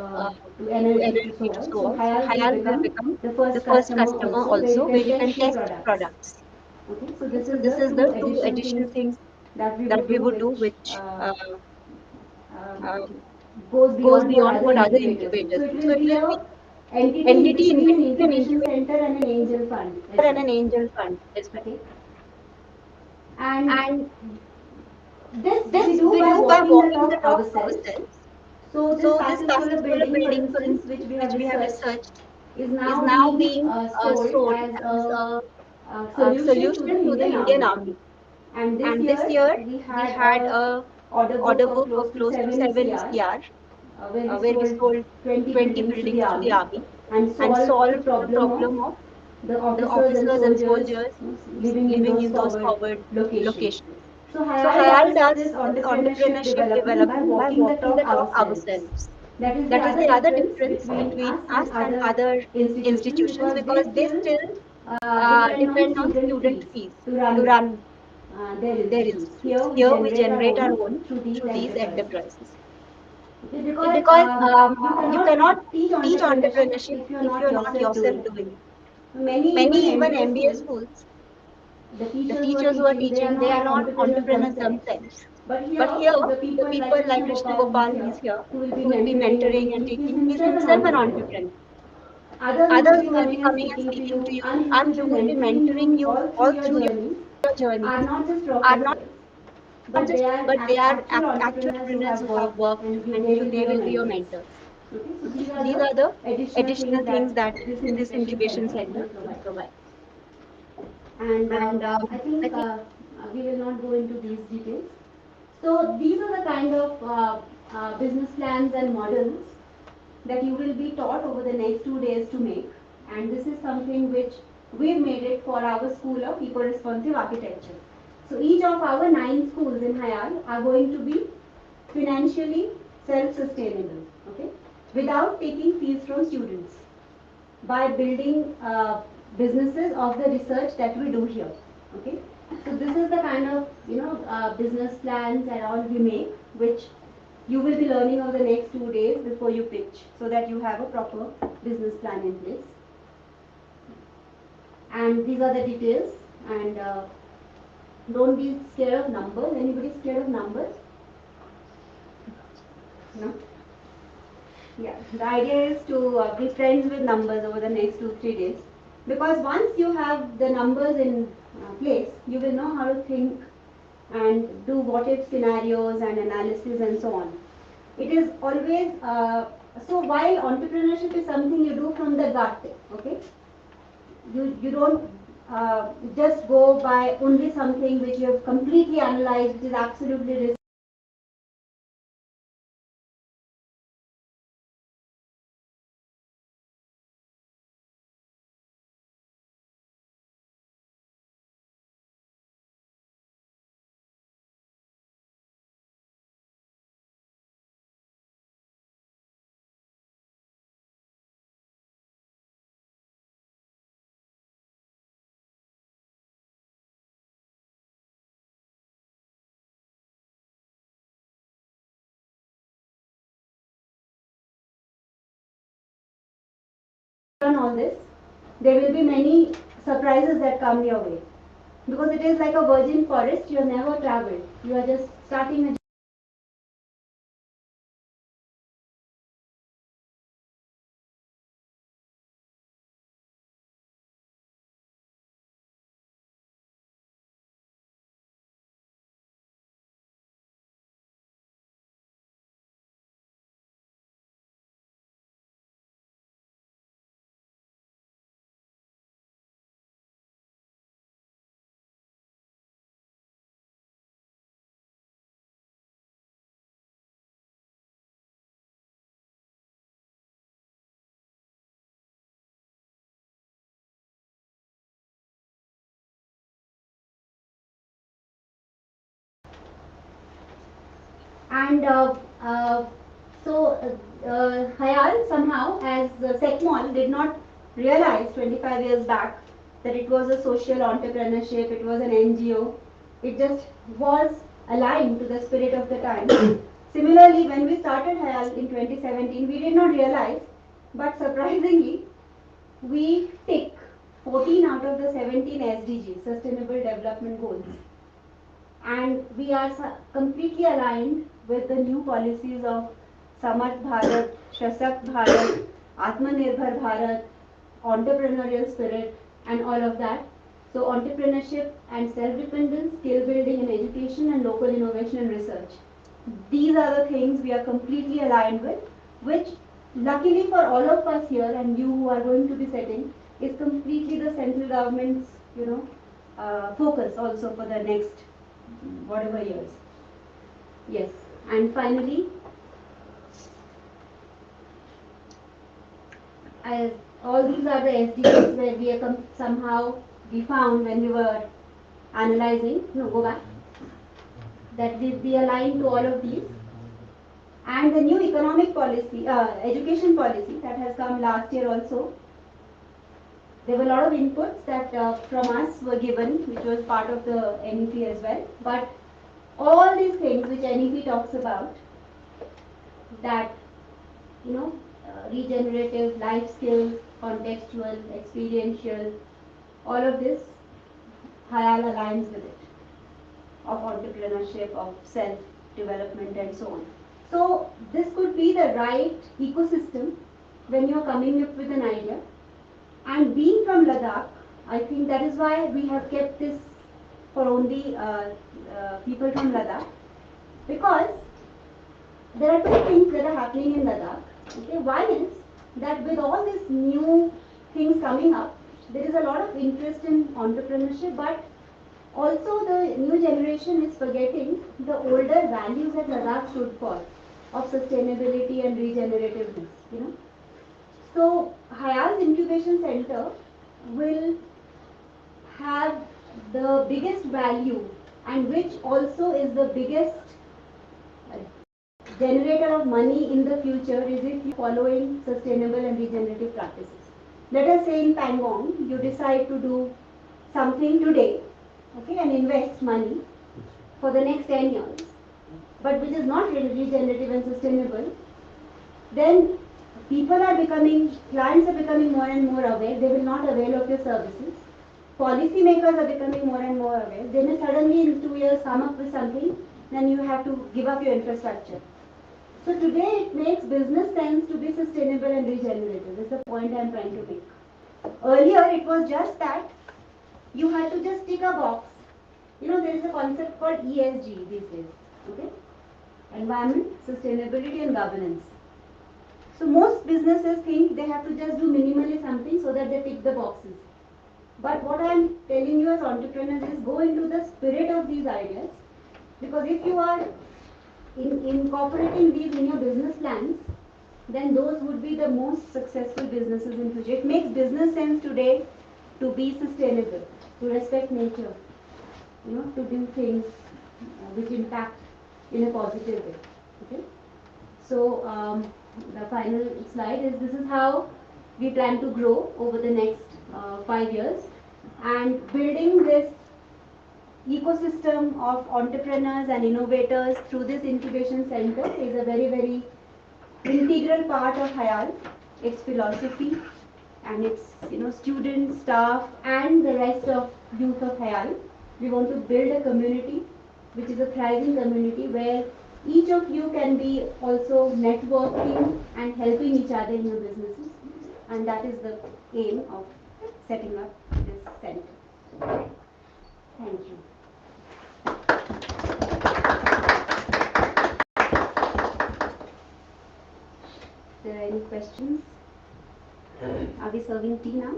to energy to so energy to on. so So on. So HIAL will HIAL will become become the the first first customer customer also where you also where can you can test your test products. products. Okay, so Okay, this so is this the is two the two additional additional things things that we that would we do, would do, which which um, uh, goes goes beyond what beyond other what other incubators do. incubators So it do. So will it be will a be entity in entity in between an between an incubation incubator center and an angel fund as and well. an angel fund as well. Okay, and And this this we do we by do by walking the walking the talk talk ourselves. ourselves. So this So this particular particular building, for building, for instance, which instance, we have which we have researched, researched, is is now now being being sold sold as as a a solution to the solution to the Indian Indian Army. Army. And this And this year year we we had had a a order book order of book close of to close to 7 7 CR, CR, where we where we sold sold 20 20 buildings to the buildings to the army army and and solved the solved the problem of problem of the the officers and officers and soldiers soldiers living in living those in those forward forward locations. locations. So So HIAL HIAL does does this this entrepreneurship entrepreneurship development by development by walking the walking talk the talk ourselves. ourselves. That is the That is other the other difference difference between between us us and and other other institutions, institutions because they because they still still depend on depend on student student fees fees to to run run their their institutes. Here institutes. we Here we generate our generate our own own through these through these enterprises. enterprises. Okay, Okay, because because you you cannot cannot teach teach entrepreneurship entrepreneurship if you are if not you're not yourself yourself doing it. doing it. Many even Many even MBA MBA schools, schools, the the teachers who are teachers who are teaching, they are teaching, they are not not entrepreneurs entrepreneurs themselves. themselves. But But here, here, the the people like people like Krishna Krishna Gopal, he's Gopal, here, he's here, who will be who will be mentoring and mentoring and teaching. He's teaching. He's himself an himself an entrepreneur. entrepreneur. Others who will Others be who will be coming and coming and speaking to speaking to you you and who will and be who will be mentoring mentoring you you all through all your through journey your journey are not just are not professors, but just, they are but they are actual actual entrepreneurs who entrepreneurs have who have worked, worked and and they will be they your will be your mentors. mentors. Okay, so Okay, these so are these the are the additional additional things that things that this this incubation incubation center center will will provide. provide. And And I I think think we will not go into these details. So these are the kind of business plans and models that you will be taught over the next 2 days to make. And this is something which we've made it for our School of Eco-Responsive Architecture. So each of our 9 schools in HIAL are going to be financially self-sustainable, okay, without taking fees from students, by building businesses of the research that we do here. Okay, so this is the kind of business plans and all we make, which you will be learning over the next 2 days before you pitch, so that you have a proper business plan in place. And these are the details. And don't be scared of numbers. Anybody scared of numbers? No. Yeah, the idea is to be friends with numbers over the next 2-3 days, because once you have the numbers in place, you will know how to think and do what if scenarios and analysis and so on. It is always so while entrepreneurship is something you do from the gut, okay, you don't just go by only something which you have completely analyzed, which is absolutely all this, there will be many surprises that come your way. Because it is like a virgin forest, you have never traveled. You are just starting a and HIAL somehow, as SECMOL did not realize 25 years back that it was a social entrepreneurship, it was an NGO, it just was aligned to the spirit of the time. Similarly, when we started HIAL in 2017, we did not realize, but surprisingly, we tick 14 out of the 17 SDGs, Sustainable Development Goals. And we are completely aligned with the new policies of Samarth Bharat, Shasakt Bharat, Atmanirbhar Bharat, entrepreneurial spirit, and all of that. So entrepreneurship and self-dependence, skill building and education, and local innovation and research. These are the things we are completely aligned with, which luckily for all of us here and you who are going to be setting, is completely the central government's, focus also for the next whatever years. Yes, and finally, all these are the SDGs where we are somehow we found when we were analyzing. No, go back. That we align to all of these. And the new economic policy, education policy that has come last year also. There were a lot of inputs that from us were given, which was part of the NEP as well. But all these things which NEP talks about, that regenerative, life skills, contextual, experiential, all of this, HIAL aligns with it, of entrepreneurship, of self-development and so on. So this could be the right ecosystem when you are coming up with an idea. And being from Ladakh, I think that is why we have kept this for only people from Ladakh, because there are two things that are happening in Ladakh. Okay, one is that with all these new things coming up, there is a lot of interest in entrepreneurship, but also the new generation is forgetting the older values that Ladakh stood for, of sustainability and regenerativeness. So HIAL's incubation center will have the biggest value, and which also is the biggest generator of money in the future, is if you are following sustainable and regenerative practices. Let us say in Pangong, you decide to do something today, okay, and invest money for the next 10 years, but which is not regenerative and sustainable, then clients are becoming more and more aware, they will not avail of your services. Policymakers are becoming more and more aware, they may suddenly in 2 years come up with something, then you have to give up your infrastructure. So today it makes business sense to be sustainable and regenerative, is the point I am trying to make. Earlier it was just that you had to just tick a box. There is a concept called ESG these days, okay? Environment, sustainability and governance. So most businesses think they have to just do minimally something so that they tick the boxes. But what I am telling you as entrepreneurs is go into the spirit of these ideas, because if you are incorporating these in your business plans, then those would be the most successful businesses in future. It makes business sense today to be sustainable, to respect nature, to do things which impact in a positive way. Okay. So the final slide is, this is how we plan to grow over the next 5 years, and building this ecosystem of entrepreneurs and innovators through this incubation center is a very, very integral part of HIAL, its philosophy, and its students, staff, and the rest of youth of HIAL. We want to build a community which is a thriving community where each of you can be also networking and helping each other in your businesses, and that is the aim of setting up this center. Thank you. Are there any questions? Are we serving tea now?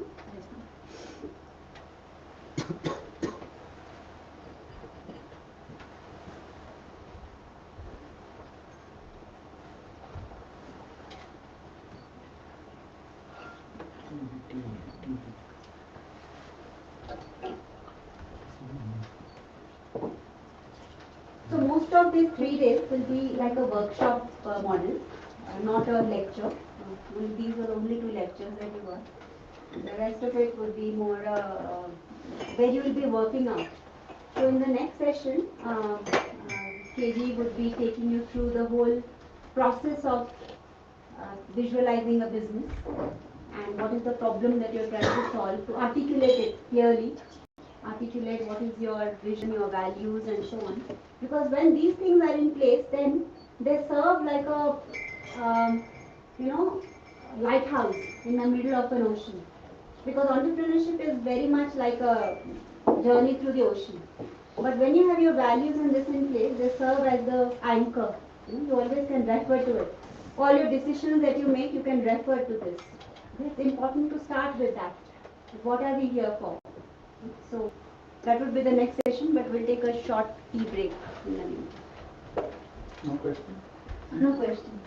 So most of these 3 days will be like a workshop model, not a lecture. These were only 2 lectures that you got. The rest of it will be more where you will be working out. So in the next session, KG would be taking you through the whole process of visualizing a business and what is the problem that you're trying to solve, to articulate it clearly, articulate what is your vision, your values, and so on. Because when these things are in place, then they serve like a lighthouse in the middle of an ocean. Because entrepreneurship is very much like a journey through the ocean. But when you have your values and this in place, they serve as the anchor. You always can refer to it. All your decisions that you make, you can refer to this. It's important to start with that. What are we here for? So that would be the next session, but we'll take a short tea break in the meantime. No question. No questions.